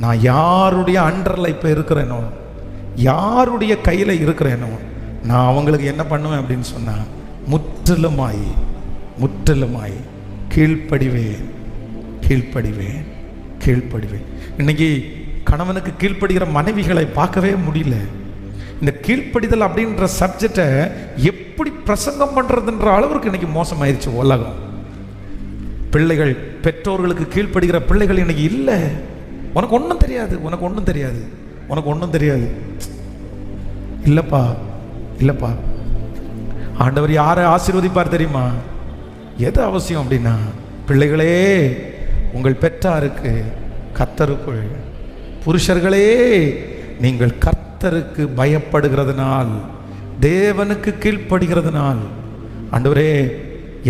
நான் யாருடைய அண்டரில் இப்போ இருக்கிறேனோ, யாருடைய கையில் இருக்கிறேனோ, நான் அவங்களுக்கு என்ன பண்ணுவேன் அப்படின்னு சொன்னால் முற்றிலுமாய் முற்றிலுமாய் கீழ்ப்படிவேன் கீழ்ப்படிவேன் கீழ்ப்படிவேன். இன்னைக்கு கணவனுக்கு கீழ்ப்படுகிற மனைவிகளை பார்க்கவே முடியல. இந்த கீழ்ப்படிதல் அப்படின்ற சப்ஜெக்டை எப்படி பிரசங்கம் பண்ணுறதுன்ற அளவுக்கு இன்னைக்கு மோசமாயிருச்சு உலகம். பிள்ளைகள் பெற்றோர்களுக்கு கீழ்ப்படுகிற பிள்ளைகள் இன்னைக்கு இல்லை. உனக்கு ஒன்றும் தெரியாது, உனக்கு ஒன்றும் தெரியாது, உனக்கு ஒன்றும் தெரியாது. இல்லைப்பா இல்லைப்பா, ஆண்டவர் யாரை ஆசீர்வதிப்பார் தெரியுமா? எது அவசியம் அப்படின்னா, பிள்ளைகளே உங்கள் பெற்றாருக்கு கர்த்தருக்குள், புருஷர்களே நீங்கள் கர்த்தருக்கு பயப்படுகிறதுனால், தேவனுக்கு கீழ்ப்படுகிறதுனால், ஆண்டவரே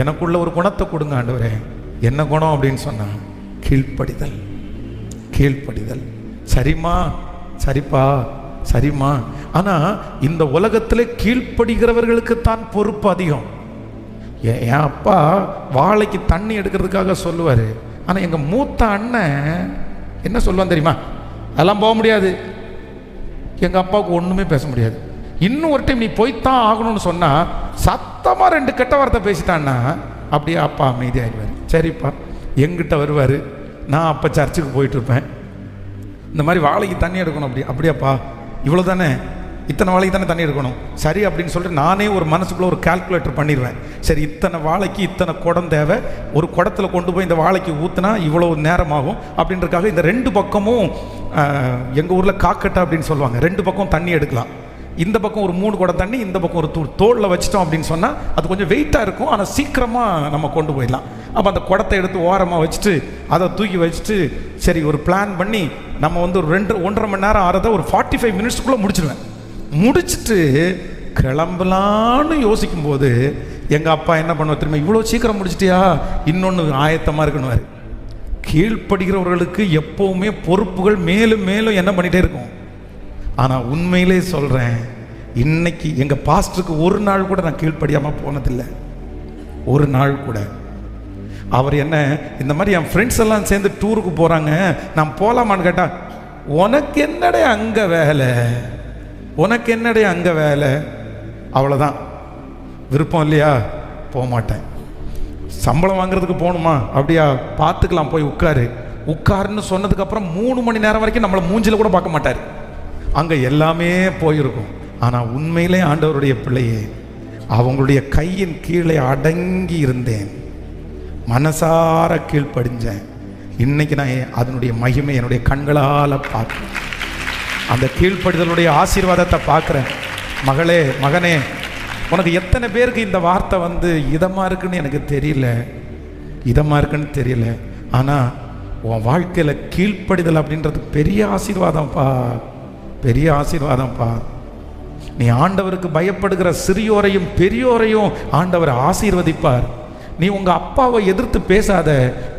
எனக்குள்ள ஒரு குணத்தை கொடுங்க ஆண்டவரே. என்ன குணம் அப்படின்னு சொன்னா கீழ்ப்படிதல். கீழ்ப்படிதல். சரிம்மா, சரிப்பா, சரிம்மா. ஆனா இந்த உலகத்தில் கீழ்ப்படுகிறவர்களுக்கு தான் பொறுப்பு அதிகம். என் அப்பா வாழைக்கு தண்ணி எடுக்கிறதுக்காக சொல்லுவார். ஆனால் எங்கள் மூத்த அண்ணன் என்ன சொல்லுவான் தெரியுமா? அதெல்லாம் போக முடியாது. எங்கள் அப்பாவுக்கு ஒன்றுமே பேச முடியாது. இன்னும் ஒரு டைம் நீ போய்த்தான் ஆகணும்னு சொன்னால் சத்தமாக 2 கெட்ட வார்த்தை பேசிட்டான்னா அப்படியே அப்பா அமைதியாகிடுவார். சரிப்பா, எங்கிட்ட வருவார். நான் அப்போ சர்ச்சுக்கு போயிட்டுருப்பேன். இந்த மாதிரி வாழைக்கு தண்ணி எடுக்கணும். அப்படியாப்பா, இவ்வளோ தானே, இத்தனை வாழைக்கு தானே தண்ணி எடுக்கணும். சரி அப்படின்னு சொல்லிட்டு நானே ஒரு மனசுக்குள்ளே ஒரு கால்குலேட்டர் பண்ணிடுவேன். சரி, இத்தனை வாழைக்கு இத்தனை குடம் தேவை, ஒரு குடத்தில் கொண்டு போய் இந்த வாழைக்கு ஊற்றினா இவ்வளோ நேரமாகும் அப்படின்றக்காக இந்த 2 பக்கமும் எங்கள் ஊரில் காக்கட்டை அப்படின்னு சொல்லுவாங்க, 2 பக்கம் தண்ணி எடுக்கலாம். இந்த பக்கம் ஒரு 3 குடம் தண்ணி, இந்த பக்கம் ஒரு தோளில் வச்சிட்டோம் அப்படின்னு சொன்னால் அது கொஞ்சம் வெயிட்டாக இருக்கும், ஆனால் சீக்கிரமாக நம்ம கொண்டு போயிடலாம். அப்போ அந்த குடத்தை எடுத்து ஓரமாக வச்சுட்டு அதை தூக்கி வச்சுட்டு சரி ஒரு பிளான் பண்ணி நம்ம வந்து ஒரு 1.5 மணி நேரம் ஆறதை ஒரு 45 மினிட்ஸ்க்குள்ளே முடிச்சிடுவேன். முடிச்சுட்டு கிளம்பலான்னு யோசிக்கும் போது எங்கள் அப்பா என்ன பண்ணுவார் தெரியுமா? இவ்வளோ சீக்கிரம் முடிச்சிட்டியா, இன்னொன்று ஆயத்தமாக இருக்குன்னு. கீழ்ப்படுகிறவர்களுக்கு எப்போவுமே பொறுப்புகள் மேலும் மேலும் என்ன பண்ணிகிட்டே இருக்கும். ஆனால் உண்மையிலே சொல்கிறேன், இன்னைக்கு எங்கள் பாஸ்டருக்கு ஒரு நாள் கூட நான் கீழ்ப்படியாமல் போனதில்லை. ஒரு நாள் கூட. அவர் என்ன இந்த மாதிரி என் ஃப்ரெண்ட்ஸ் எல்லாம் சேர்ந்து டூருக்கு போகிறாங்க, நான் போகலாமான்னு கேட்டால் உனக்கு என்னடே அங்கே வேலை, உனக்கு என்னடே அங்கே வேலை, அவ்வளோதான். விருப்பம் இல்லையா, போக மாட்டேன். சம்பளம் வாங்குறதுக்கு போகணுமா, அப்படியா பார்த்துக்கலாம், போய் உட்காருன்னு சொன்னதுக்கப்புறம் 3 மணி நேரம் வரைக்கும் நம்மளை மூஞ்சில் கூட பார்க்க மாட்டார். அங்கே எல்லாமே போயிருக்கும். ஆனால் உண்மையிலே ஆண்டவருடைய பிள்ளையே, அவங்களுடைய கையின் கீழே அடங்கி இருந்தேன், மனசார கீழ்ப்படிஞ்சேன். இன்னைக்கு நான் அதனுடைய மகிமை என்னுடைய கண்களால் பார்க்குறேன். அந்த கீழ்ப்படிதலுடைய ஆசீர்வாதத்தை பார்க்குறேன். மகளே, மகனே, உனக்கு எத்தனை பேருக்கு இந்த வார்த்தை வந்து இதமாக இருக்குன்னு எனக்கு தெரியல, இதமாக இருக்குன்னு தெரியல. ஆனால் உன் வாழ்க்கையில் கீழ்ப்படிதல் அப்படின்றது பெரிய ஆசீர்வாதம்ப்பா, பெரிய ஆசீர்வாதம்ப்பா. நீ ஆண்டவருக்கு பயப்படுகிற சிறியோரையும் பெரியோரையும் ஆண்டவர் ஆசீர்வதிப்பார். நீ உங்கள் அப்பாவை எதிர்த்து பேசாத,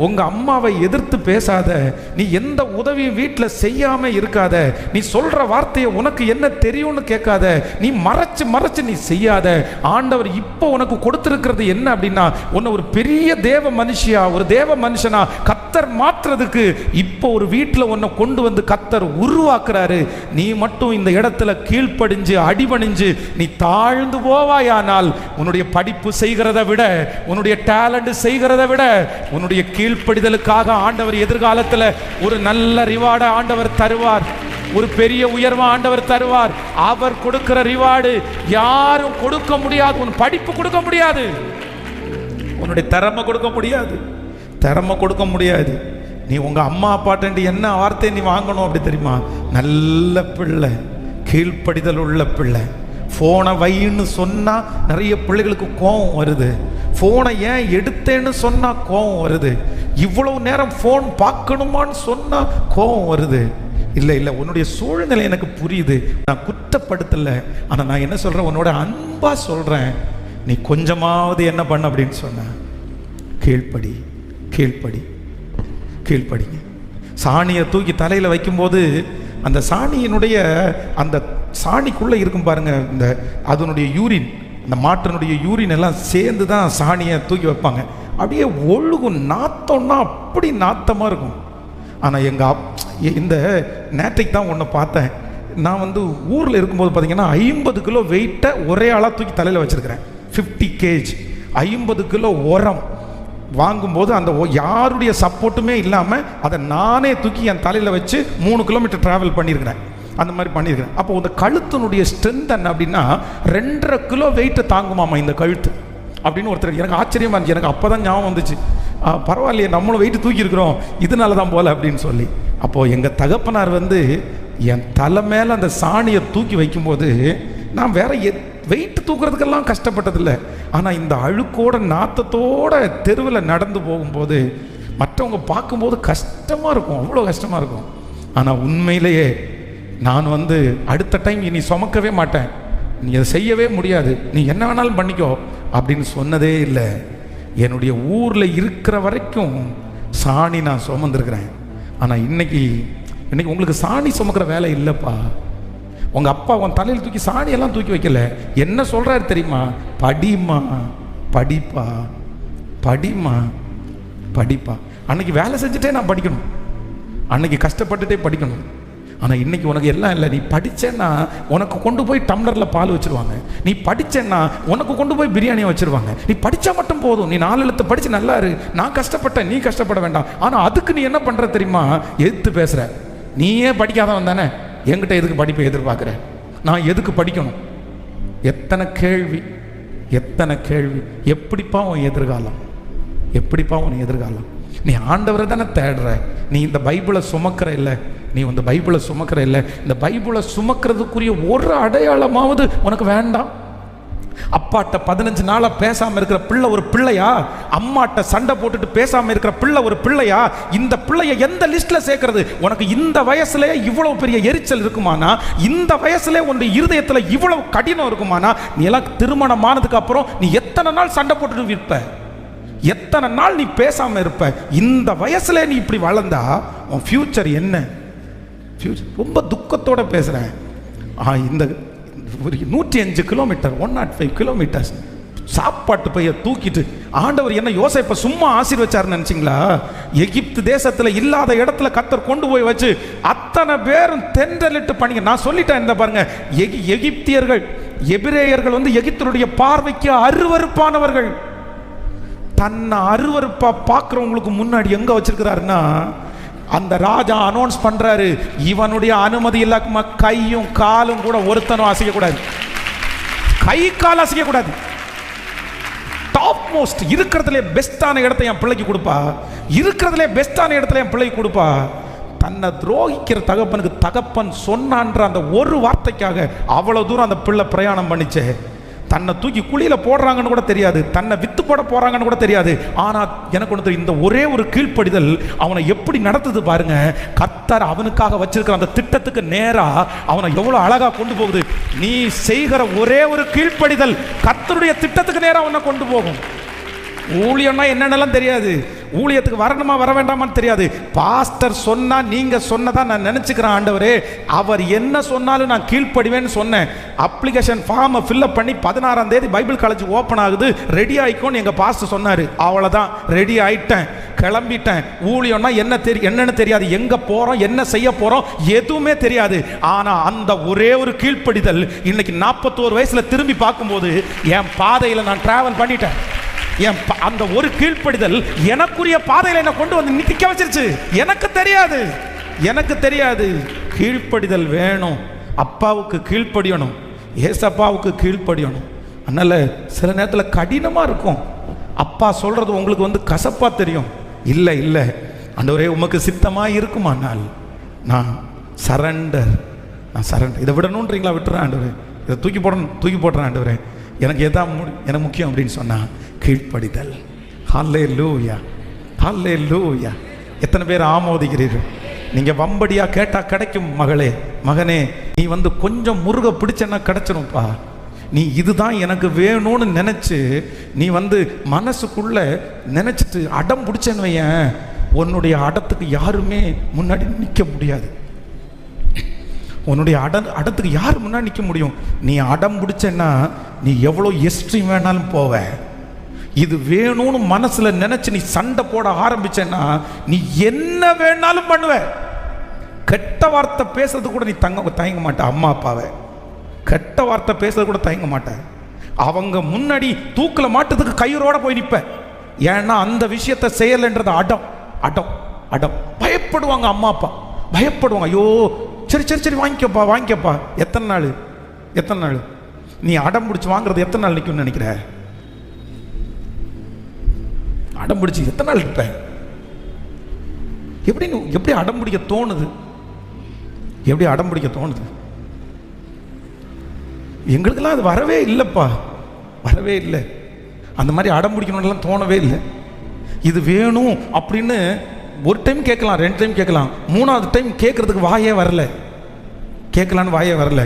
உங்கள் அம்மாவை எதிர்த்து பேசாத, நீ எந்த உதவியும் வீட்டில் செய்யாமல் இருக்காத, நீ சொல்கிற வார்த்தையை உனக்கு என்ன தெரியும்னு கேட்காத, நீ மறைச்சு மறைச்சு நீ செய்யாத. ஆண்டவர் இப்போ உனக்கு கொடுத்துருக்கிறது என்ன அப்படின்னா, உன்னை ஒரு பெரிய தேவ மனுஷியா, ஒரு தேவ மனுஷனா கத்தர் மாற்றுறதுக்கு இப்போ ஒரு வீட்டில் உன்னை கொண்டு வந்து கத்தர் உருவாக்குறாரு. நீ மட்டும் இந்த இடத்துல கீழ்ப்படிஞ்சு அடிபணிஞ்சு நீ தாழ்ந்து போவாயானால் உன்னுடைய படிப்பு செய்கிறத விட, உன்னுடைய டேலண்ட் செய்கிறத விட, உன்னுடைய கீழ்ப்படிதலுக்காக ஆண்டவர் எதிர்காலத்தில் ஒரு நல்ல ரிவார்டை ஆண்டவர் தருவார், ஒரு பெரிய உயர்வை ஆண்டவர் தருவார். அவர் கொடுக்கிற ரிவார்டு யாரும் கொடுக்க முடியாது. உன் படிப்பு கொடுக்க முடியாது, உன்னுடைய திறமை கொடுக்க முடியாது, திறமை கொடுக்க முடியாது. நீ உங்க அம்மா அப்பாட்ட என்ன வார்த்தை நீ வாங்கணும் அப்படி தெரியுமா? நல்ல பிள்ளை, கீழ்ப்படிதல் உள்ள பிள்ளை. ஃபோனை வைன்னு சொன்னால் நிறைய பிள்ளைகளுக்கு கோபம் வருது. ஃபோனை ஏன் எடுத்தேன்னு சொன்னால் கோபம் வருது. இவ்வளவு நேரம் ஃபோன் பார்க்கணுமான்னு சொன்னால் கோபம் வருது. இல்லை இல்லை, உன்னுடைய சூழ்நிலை எனக்கு புரியுது, நான் குற்றப்படுத்தலை. ஆனால் நான் என்ன சொல்கிறேன், உன்னோட அன்பாக சொல்கிறேன், நீ கொஞ்சமாவது என்ன பண்ண அப்படின்னு சொன்ன கீழ்ப்படி, கீழ்ப்படி, கீழ்ப்படிங்க. சாணியை தூக்கி தலையில் வைக்கும்போது அந்த சாணியினுடைய அந்த சாணிக்குள்ளே இருக்கும் பாருங்க, இந்த அதனுடைய யூரின், அந்த மாட்டினுடைய யூரின் எல்லாம் சேர்ந்து தான் சாணியை தூக்கி வைப்பாங்க. அப்படியே ஒழுகும், நாத்தம்னா அப்படி நாத்தமாக இருக்கும். ஆனால் இந்த நேற்றைக்கு தான் ஒன்று பார்த்தேன். நான் வந்து ஊரில் இருக்கும்போது பார்த்தீங்கன்னா 50 கிலோ வெயிட்டை ஒரே ஆளாக தூக்கி தலையில் வச்சுருக்கிறேன். 50 kg 50 கிலோ உரம் வாங்கும்போது அந்த யாருடைய சப்போர்ட்டுமே இல்லாமல் அதை நானே தூக்கி என் தலையில் வச்சு 3 கிலோமீட்டர் ட்ராவல் பண்ணியிருக்கிறேன். அந்த மாதிரி பண்ணியிருக்கிறேன். அப்போ இந்த கழுத்தினுடைய ஸ்ட்ரென்த் என்ன அப்படின்னா 2.5 கிலோ வெயிட்டை தாங்குமாமா இந்த கழுத்து அப்படின்னு ஒருத்தர். எனக்கு ஆச்சரியமாக இருந்துச்சு. எனக்கு அப்போ தான் ஞாபகம் வந்துச்சு, பரவாயில்லையே நம்மளும் வெயிட்டு தூக்கியிருக்கிறோம், இதனால தான் போல அப்படின்னு சொல்லி. அப்போது எங்கள் தகப்பனார் வந்து என் தலை மேலே அந்த சாணியை தூக்கி வைக்கும்போது நான் வேற வெயிட்டு தூக்குறதுக்கெல்லாம் கஷ்டப்பட்டதில்லை. ஆனால் இந்த அழுக்கோட நாத்தத்தோட தெருவில் நடந்து போகும்போது மற்றவங்க பார்க்கும்போது கஷ்டமாக இருக்கும், அவ்வளோ கஷ்டமாக இருக்கும். ஆனால் உண்மையிலேயே நான் வந்து அடுத்த டைம் இனி சுமக்கவே மாட்டேன், நீ அதை செய்யவே முடியாது, நீ என்ன வேணாலும் பண்ணிக்கோ அப்படின்னு சொன்னதே இல்லை. என்னுடைய ஊரில் இருக்கிற வரைக்கும் சாணி நான் சுமந்துருக்கிறேன். ஆனால் இன்னைக்கு உங்களுக்கு சாணி சுமக்கிற வேலை இல்லைப்பா. உங்கள் அப்பா உன் தலையில் தூக்கி சாணியெல்லாம் தூக்கி வைக்கல. என்ன சொல்கிறாரு தெரியுமா? படிமா, படிப்பா, படிமா, படிப்பா. அன்னைக்கு வேலை செஞ்சுட்டே நான் படிக்கணும், அன்னைக்கு கஷ்டப்பட்டுட்டே படிக்கணும். ஆனால் இன்னைக்கு உனக்கு எல்லாம் இல்லை. நீ படித்தேன்னா உனக்கு கொண்டு போய் டம்ளரில் பால் வச்சுருவாங்க, நீ படித்தேன்னா உனக்கு கொண்டு போய் பிரியாணியை வச்சுருவாங்க. நீ படித்தா மட்டும் போதும், நீ 4 எழுத்து படித்து நல்லா இரு, நான் கஷ்டப்பட்டேன் நீ கஷ்டப்பட வேண்டாம். ஆனால் அதுக்கு நீ என்ன பண்ணுற தெரியுமா? எதிர்த்து பேசுகிற. நீயே படிக்காதவன் தானே, என்கிட்ட எதுக்கு படிப்பை எதிர்பார்க்குற? நான் எதுக்கு படிக்கணும்? எத்தனை கேள்வி, எத்தனை கேள்வி. எப்படிப்பா உன் எதிர்காலம், எப்படிப்பா உன் எதிர்காலம்? நீ ஆண்டவரை தானே தேடுற. நீ இந்த பைபிளை சுமக்கிற இல்லை, நீ இந்த பைபிளை சுமக்கிற இல்லை. இந்த பைபிளை சுமக்கிறதுக்குரிய ஒரு அடையாளமாவது உனக்கு வேண்டாம். அப்பாட்ட 15 நாளாக பேசாமல் இருக்கிற பிள்ளை ஒரு பிள்ளையா? அம்மாட்ட சண்டை போட்டுட்டு பேசாமல் இருக்கிற பிள்ளை ஒரு பிள்ளையா? இந்த பிள்ளைய எந்த லிஸ்ட்டில் சேர்க்கறது? உனக்கு இந்த வயசுல இவ்வளவு பெரிய எரிச்சல் இருக்குமானா, இந்த வயசுல உன் இருதயத்தில் இவ்வளவு கடினம் இருக்குமானா, நீ எல்லாம் திருமணம் ஆனதுக்கு அப்புறம் நீ எத்தனை நாள் சண்டை போட்டுட்டு இருப்ப, எத்தனை நாள் நீ பேசாமல் இருப்ப? இந்த வயசுல நீ இப்படி வளர்ந்தா உன் ஃபியூச்சர் என்ன? ஃபியூச்சர் ரொம்ப துக்கத்தோட பேசுகிறேன். இந்த 105 கிலோமீட்டர் 105 கிலோமீட்டர்ஸ் சாப்பாட்டு பைய தூக்கிட்டு ஆண்டவர் என்ன யோசேப்பை சும்மா ஆசீர்வச்சாருன்னு நினைச்சிங்களா? எகிப்து தேசத்தில் இல்லாத இடத்துல கர்த்தர் கொண்டு போய் வச்சு அத்தனை பேரும் தென்றலிட்டு பண்ணிங்க. நான் சொல்லிட்டேன், இந்த பாருங்க, எகிப்தியர்கள் எபிரேயர்கள் வந்து எகிப்தருடைய பார்வைக்கு அருவருப்பானவர்கள். தன்னை அருவருப்பா பார்க்குறவங்களுக்கு முன்னாடி எங்க வச்சிருக்கிறாருன்னா, அந்த ராஜா அனௌன்ஸ் பண்றாரு, இவனுடைய அனுமதி இல்லாம கையும் காலும் கூட ஒருத்தனும் அசைக்கக்கூடாது, கை கால் அசைக்கக்கூடாது. டாப் மோஸ்ட் இருக்கிறதுலே பெஸ்டான இடத்தை என் பிள்ளைக்கு கொடுப்பா, இருக்கிறதுலே பெஸ்டான இடத்துல என் பிள்ளைக்கு கொடுப்பா. தன்னை துரோகிக்கிற தகப்பனுக்கு தகப்பன் சொன்னான்ற அந்த ஒரு வார்த்தைக்காக அவ்வளவு தூரம் அந்த பிள்ளை பிரயாணம் பண்ணிச்சே. தன்னை தூக்கி குழியில் போடுறாங்கன்னு கூட தெரியாது, தன்னை வித்து போட போறாங்கன்னு கூட தெரியாது. ஆனால் எனக்கு ஒன்று, இந்த ஒரே ஒரு கீழ்ப்படிதல் அவனை எப்படி நடத்துது பாருங்க. கர்த்தர் அவனுக்காக வச்சிருக்கிற அந்த திட்டத்துக்கு நேரா அவனை எவ்வளோ அழகா கொண்டு போகுது. நீ செய்கிற ஒரே ஒரு கீழ்ப்படிதல் கர்த்தருடைய திட்டத்துக்கு நேரா அவனை கொண்டு போகும். ஊழியம்னா என்னென்னலாம் தெரியாது, ஊழியத்துக்கு வரணுமா வர வேண்டாமான்னு தெரியாது. பாஸ்டர் சொன்னா நீங்க சொன்னதா நான் நினைச்சுக்கிறேன். ஆண்டவரே, அவர் என்ன சொன்னாலும் நான் கீழ்ப்படிவேன்னு சொன்னேன். அப்ளிகேஷன் ஃபார்மை ஃபில்அப் பண்ணி 16ஆம் தேதி பைபிள் காலேஜ் ஓப்பன் ஆகுது, ரெடி ஆயிக்கோன்னு எங்க பாஸ்டர் சொன்னாரு. அவ்வளவுதான், ரெடி ஆயிட்டேன், கிளம்பிட்டேன். ஊழியம்னா என்னன்னு தெரியாது, எங்க போறோம் என்ன செய்ய போறோம் எதுவுமே தெரியாது. ஆனா அந்த ஒரே ஒரு கீழ்ப்படிதல் இன்னைக்கு 41 வயசுல திரும்பி பார்க்கும்போது என் பாதையில நான் டிராவல் பண்ணிட்டேன். அந்த ஒரு கீழ்ப்படிதல் எனக்குரிய பாதையில என்ன கொண்டு வந்து நிக்க வச்சிருச்சு. எனக்கு தெரியாது கீழ்ப்படிதல் வேணும். அப்பாவுக்கு கீழ்ப்படியணும், ஏசப்பாவுக்கு கீழ்ப்படியணும். அதனால சில நேரத்தில் கடினமா இருக்கும். அப்பா சொல்றது உங்களுக்கு வந்து கசப்பா தெரியும். இல்லை ஆண்டவரே உமக்கு சித்தமா இருக்குமானால் நான் சரண்டர். இதை விடணுன்றீங்களா? விட்டுறேன் ஆண்டவரே, இதை தூக்கி போடுறேன் ஆண்டவரே, எனக்கு எதான் எனக்கு முக்கியம் அப்படின்னு சொன்னா கீழ்ப்படிதல். ஹல்லேலூயா, ஹல்லேலூயா. எத்தனை பேர் ஆமோதிக்கிறீர்கள்? நீங்க வம்படியா கேட்டா கிடைக்கும். மகனே, நீ வந்து கொஞ்சம் முருக பிடிச்சன்னா கிடைச்சிரும்ப்பா. நீ இதுதான் எனக்கு வேணும்னு நினைச்சு நீ வந்து மனசுக்குள்ள நினைச்சிட்டு அடம் பிடிச்சேன்னு வையேன், உன்னுடைய அடத்துக்கு யாருமே முன்னாடி நிற்க முடியாது. உன்னுடைய அடத்துக்கு யார் முன்னாடி நிற்க முடியும்? நீ அடம் பிடிச்சேன்னா நீ எவ்வளோ எஸ்ட்ரீம் வேணாலும் போவ. இது வேணும்னு மனசுல நினைச்சு நீ சண்டை போட ஆரம்பிச்சேன்னா நீ என்ன வேணாலும் பண்ணுவ. கெட்ட வார்த்தை பேசுறது கூட நீ தயங்க மாட்ட. அம்மா அப்பாவை கெட்ட வார்த்தை பேசுறது கூட தயங்க மாட்டேன். அவங்க முன்னாடி தூக்கில் மாட்டதுக்கு கயிறோட போய் நிற்ப. ஏன்னா அந்த விஷயத்தை செய்யலைன்றது அடம் அடம் அடம். பயப்படுவாங்க அம்மா அப்பா, பயப்படுவாங்க. ஐயோ சரி சரி சரி வாங்கிக்கப்பா வாங்கிக்கப்பா. எத்தனை நாள் நீ அடம் பிடிச்சி வாங்குறது எத்தனை நாள் நிற்கும்னு நினைக்கிற? அடம் பிடிச்சி எத்தனை நாள் இருப்ப? எப்படி அடம் பிடிக்க தோணுது? எப்படி அடம் பிடிக்க தோணுது? எங்களுக்கெல்லாம் அது வரவே இல்லைப்பா, வரவே இல்லை. அந்த மாதிரி அடம் பிடிக்கணும்லாம் தோணவே இல்லை. இது வேணும் அப்படின்னு ஒரு டைம் கேட்கலாம், 2 டைம் கேட்கலாம், 3வது டைம் கேட்கறதுக்கு வாயே வரல, கேட்கலான்னு வாயே வரல.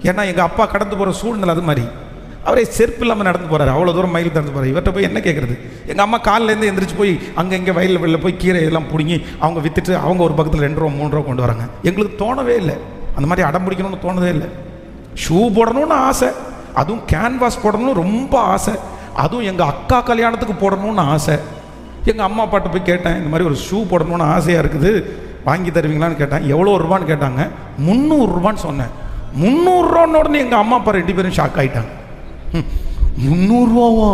ஏன்னா எங்கள் அப்பா கடந்து போகிற சூழ்நிலை அது மாதிரி. அவரே செருப்பு இல்லாமல் நடந்து போகிறாரு, அவ்வளோ தூரம் மயில் நடந்து போகிறார். இவர்கிட்ட போய் என்ன கேட்குறது? எங்கள் அம்மா காலிலேருந்து எந்திரிச்சு போய் அங்கே இங்கே வெளில போய் கீரை இதெல்லாம் பிடுங்கி அவங்க விற்றுட்டு அவங்க ஒரு பக்கத்தில் 2 ரூபா 3 ரூபா கொண்டு வராங்க. எங்களுக்கு தோணவே இல்லை, அந்த மாதிரி அடம் பிடிக்கணும்னு தோணவே இல்லை. ஷூ போடணும்னு ஆசை, அதுவும் கேன்வாஸ் போடணும்னு ரொம்ப ஆசை, அதுவும் எங்கள் அக்கா கல்யாணத்துக்கு போடணும்னு ஆசை. எங்கள் அம்மா அப்பாட்ட போய் கேட்டேன், இந்த மாதிரி ஒரு ஷூ போடணும்னு ஆசையாக இருக்குது, வாங்கி தருவீங்களான்னு கேட்டேன். எவ்வளோ ரூபான்னு கேட்டாங்க. 300 ரூபான்னு சொன்னேன். 300 ரூபான்னு உடனே எங்கள் அம்மா அப்பா 2 பேரும் ஷாக் ஆகிட்டாங்க. 300 ரூபாவா?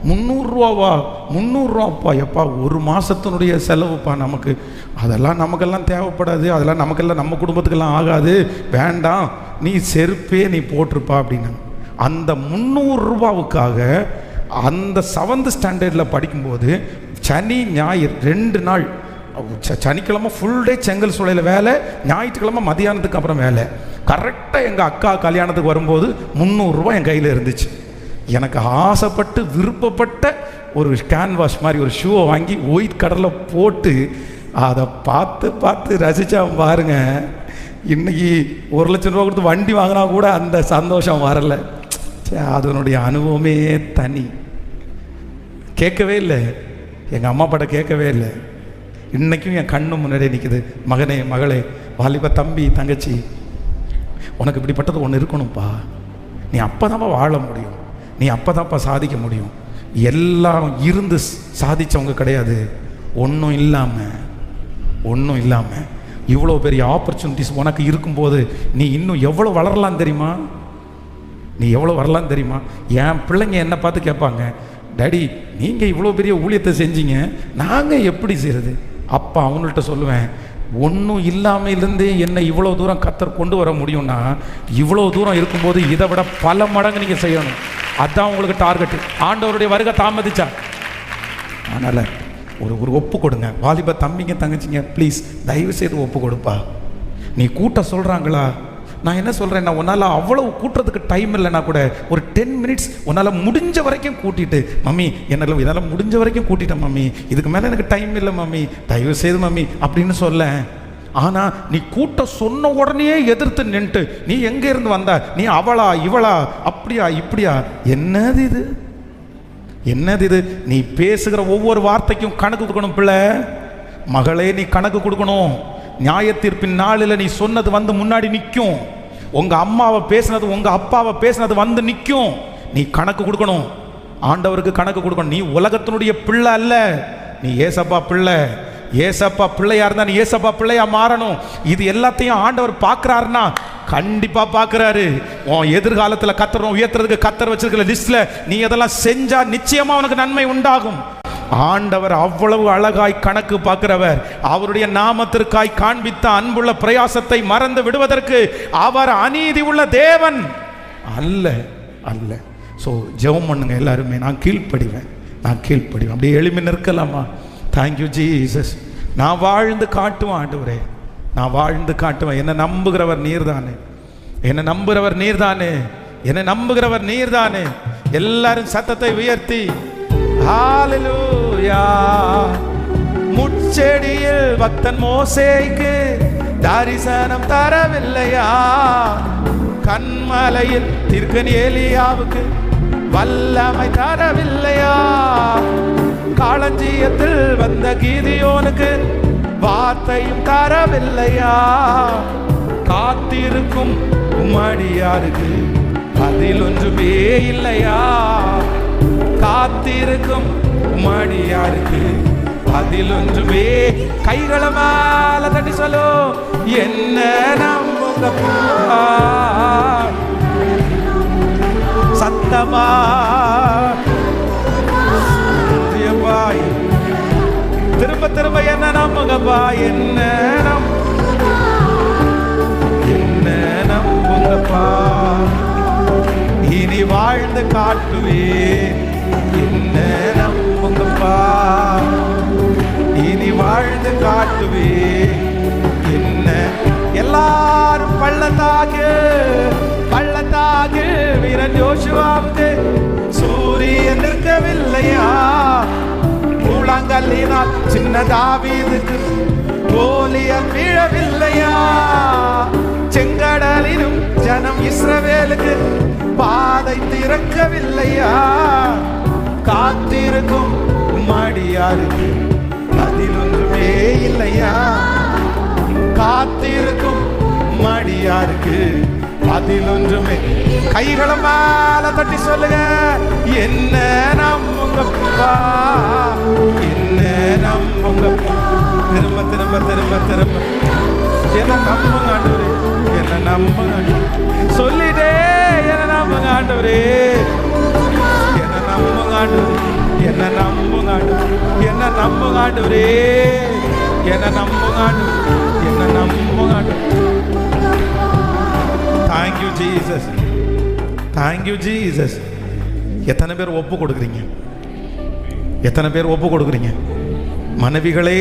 300 ரூபாவா? 300 ரூபாப்பா? எப்பா ஒரு மாதத்தினுடைய செலவுப்பா நமக்கு, அதெல்லாம் நமக்கெல்லாம் தேவைப்படாது, அதெல்லாம் நமக்கெல்லாம் நம்ம குடும்பத்துக்கெல்லாம் ஆகாது, வேண்டாம், நீ செருப்பே நீ போட்டிருப்பா அப்படின்னு. அந்த 300 ரூபாவுக்காக அந்த 7th ஸ்டாண்டர்டில் படிக்கும்போது சனி ஞாயிறு 2 நாள், சனிக்கிழமை ஃபுல் டே செங்கல் சூளையில் வேலை, ஞாயிற்றுக்கிழமை மதியானத்துக்கு அப்புறம் வேலை. கரெக்டாக எங்கள் அக்கா கல்யாணத்துக்கு வரும்போது 300 ரூபா என் கையில் இருந்துச்சு. எனக்கு ஆசைப்பட்டு விருப்பப்பட்ட ஒரு கேன்வாஷ் மாதிரி ஒரு ஷூவை வாங்கி ஒயிட் கடலில் போட்டு அதை பார்த்து ரசித்தா பாருங்க. இன்றைக்கி 1 லட்சம் ரூபா கொடுத்து வண்டி வாங்கினா கூட அந்த சந்தோஷம் வரலை. அதனுடைய அனுபவமே தனி. கேட்கவே இல்லை, எங்கள் அம்மா அப்பாட்ட கேட்கவே இல்லை. இன்றைக்கும் என் கண்ணு முன்னாடியே நிற்குது. மகனே மகளே, வாலிப தம்பி தங்கச்சி, உனக்கு இப்படிப்பட்டது ஒன்று இருக்கணும்ப்பா. நீ அப்போ தான்ப்பா வாழ முடியும், நீ அப்போ தான்ப்பா சாதிக்க முடியும். எல்லாம் இருந்து சாதித்தவங்க கிடையாது. ஒன்றும் இல்லாமல் இவ்வளோ பெரிய ஆப்பர்ச்சுனிட்டிஸ் உனக்கு இருக்கும்போது நீ இன்னும் எவ்வளோ வளரலாம் தெரியுமா? என் பிள்ளைங்க என்னை பார்த்து கேட்பாங்க, டாடி நீங்கள் இவ்வளோ பெரிய ஊழியத்தை செஞ்சீங்க, நாங்கள் எப்படி செய்கிறது? அப்பா அவங்கள்ட்ட சொல்லுவேன், ஒன்றும் இல்லாமலேருந்து என்னை இவ்வளோ தூரம் கர்த்தர் கொண்டு வர முடியும்னா, இவ்வளோ தூரம் இருக்கும்போது இதை விட பல மடங்கு நீங்கள் செய்யணும். அதுதான் உங்களுக்கு டார்கெட்டு. ஆண்டவருடைய வருகை தாமதிச்சா. அதனால் ஒரு ஒப்பு கொடுங்க. வாலிப தம்பிங்க தங்கச்சிங்க, ப்ளீஸ் தயவு செய்து ஒப்பு கொடுப்பா. நீ கூட்ட சொல்கிறாங்களா? நான் என்ன சொல்கிறேன்னா, உன்னால் அவ்வளோ கூட்டுறதுக்கு டைம் இல்லைன்னா கூட ஒரு 10 மினிட்ஸ் உன்னால் முடிஞ்ச வரைக்கும் கூட்டிட்டு, மம்மி என்னால் முடிஞ்ச வரைக்கும் கூட்டிட்டேன் மம்மி, இதுக்கு மேலே எனக்கு டைம் இல்லை மம்மி, தயவு செய்து மம்மி அப்படின்னு சொல்ல. ஆனால் நீ கூட்ட சொன்ன உடனே எதிர்த்து நின்றுட்டு, நீ எங்கே இருந்து வந்த, நீ அவளா இவளா அப்படியா இப்படியா, என்னது இது? நீ பேசுகிற ஒவ்வொரு வார்த்தைக்கும் கணக்கு கொடுக்கணும் பிள்ளை. மகளே, நீ கணக்கு கொடுக்கணும். நியாயத்தீர்ப்பின் நாளில் நீ சொன்னது வந்து முன்னாடி நிற்கும். உங்க அம்மாவை பேசினது, உங்க அப்பாவை பேசினது வந்து நிற்கும். நீ கணக்கு கொடுக்கணும், ஆண்டவருக்கு கணக்கு கொடுக்கணும். நீ உலகத்தினுடைய பிள்ளை அல்ல, நீ ஏசப்பா பிள்ளை. ஏசப்பா பிள்ளையா இருந்தா நீ ஏசப்பா பிள்ளையா மாறணும். இது எல்லாத்தையும் ஆண்டவர் பார்க்கிறாருன்னா கண்டிப்பா பார்க்கிறாரு. உன் எதிர்காலத்தில் கர்த்தர் உயர்த்துறதுக்கு கர்த்தர் வச்சிருக்கிற லிஸ்ட்ல நீ அதெல்லாம் செஞ்சா நிச்சயமா உனக்கு நன்மை உண்டாகும். ஆண்டவர் அவ்வளவு அழகாய் கணக்கு பார்க்கிறவர். அவருடைய நாமத்திற்காய் காண்பித்த அன்புள்ள பிரயாசத்தை மறந்து விடுவதற்கு அவர் அநீதி உள்ள தேவன் அல்ல. ஸோ ஜெபம் பண்ணுங்க எல்லாருமே. நான் கீழ்ப்படிவேன். அப்படியே எளிமை நிற்கலாமா? Thank you Jesus. நான் வாழ்ந்து காட்டுவேன் ஆண்டவரே, நான் வாழ்ந்து காட்டுவேன். என்னை நம்புகிறவர் நீர்தானே. எல்லாரும் சத்தத்தை உயர்த்தி ஹல்லேலூயா. முட்செடியில் பக்தன் மோசேக்கு தரிசனம் தரவில்லையா? கன்மலையில் தீர்க்கன் ஏலியாவுக்கு வல்லமை தரவில்லையா? களஞ்சியத்தில் வந்த கீதியோனுக்கு வார்த்தையும் தரவில்லையா? காத்திருக்கும் உம்மடியாருக்கு அதில் ஒன்றுமே இல்லையா? காத்திருக்கும் உம்மடியாருக்கு அதில் ஒன்றுமே. கைகளை மேல தட்டி சொல்லு, என்ன நம்புங்கப்பா. சத்தமா திரும்ப திரும்ப என்ன நம்புங்கப்பா, என்ன நம்புங்கப்பா. இனி வாழ்ந்து காட்டுவேன், என்ன நம்புங்கப்பா. இனி வாழ்ந்து காட்டுவேன், என்ன. எல்லாரும் பள்ளத்தாக்கு பள்ளத்தாக்கு வீரன் யோசுவாவுக்கு சூரியன் நிற்கவில்லையா, கூழாங்கல்லினால் சின்ன தாவீதுக்கு கோலியன் வீழவில்லையா, செங்கடலிலும் ஜனம் இஸ்ரவேலுக்கு பாதை திறக்கவில்லையா, காத்திருக்கும் மடியாருக்கு அதில் ஒன்றுமே இல்லையா, காத்திருக்கும் மடியாருக்கு அதில் ஒன்றுமே. கைகளை மேல தட்டி சொல்லுங்க, என்ன நம்புங்கப்பா, என்ன நம்புங்கப்பா. திரும்ப திரும்ப திரும்ப திரும்ப என்ன நம்புங்க ஆண்டவரே, என்ன நம்புங்க சொல்லிட்டே, என்ன நம்புங்க ஆண்டவரே, என்ன நம்புங்க ஆண்டவரே, என்ன நம்புங்க ஆண்டவரே, என்ன நம்புங்க ஆண்டவரே, என்ன நம்புங்க ஆண்டவரே, என்ன நம்புங்க ஆண்டவரே. Thank you Jesus, thank you Jesus. எத்தனை பேர் ஒப்பு கொடுக்குறீங்க, எத்தனை பேர் ஒப்பு கொடுக்குறீங்க? மனைவிகளே,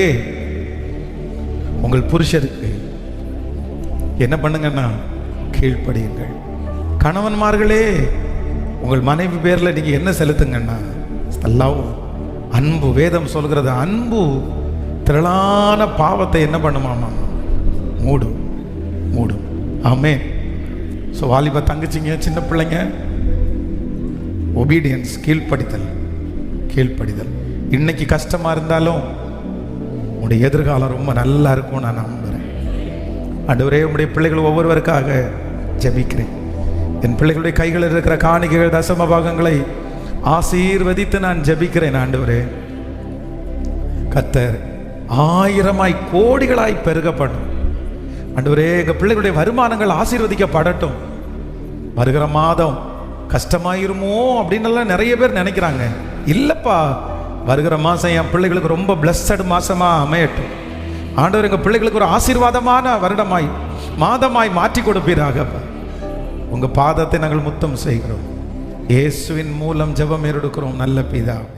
உங்கள் புருஷருக்கு என்ன பண்ணுங்கன்னா கீழ்ப்படியுங்கள். கணவன்மார்களே, உங்கள் மனைவி பேர்ல நீங்க என்ன செலுத்துங்கன்னா லவ், அன்பு. வேதம் சொல்கிறது அன்பு திரளான பாவத்தை என்ன பண்ணுமாமா, மூடும் மூடும். ஆமென். ஸோ வாலிப தங்கச்சிங்க, சின்ன பிள்ளைங்க, ஒபீடியன்ஸ், கீழ்ப்படிதல், கீழ்ப்படிதல். இன்னைக்கு கஷ்டமா இருந்தாலும் உங்களுடைய எதிர்காலம் ரொம்ப நல்லா இருக்கும் நான் நம்புகிறேன். ஆண்டவரே, உங்களுடைய பிள்ளைகள் ஒவ்வொருவருக்காக ஜெபிக்கிறேன். என் பிள்ளைகளுடைய கைகளில் இருக்கிற காணிக்கைகள், தசம பாகங்களை ஆசீர்வதித்து நான் ஜெபிக்கிறேன். ஆண்டவரே, கர்த்தர் ஆயிரமாய் கோடிகளாய் பெருகப்படும். ஆண்டவரே, எங்கள் பிள்ளைகளுடைய வருமானங்கள் ஆசீர்வதிக்கப்படட்டும். வருகிற மாதம் கஷ்டமாயிருமோ அப்படின்னு நிறைய பேர் நினைக்கிறாங்க. இல்லப்பா, வருகிற மாதம் என் பிள்ளைகளுக்கு ரொம்ப பிளஸ்ஸட் மாசமா அமையட்டும். ஆண்டவர் எங்கள் பிள்ளைகளுக்கு ஒரு ஆசீர்வாதமான வருடமாய் மாதமாய் மாற்றி கொடுப்பீராக. உங்க பாதத்தை நாங்கள் முத்தம் செய்கிறோம். இயேசுவின் மூலம் ஜெபம் எடுக்கிறோம் நல்ல பிதாவே.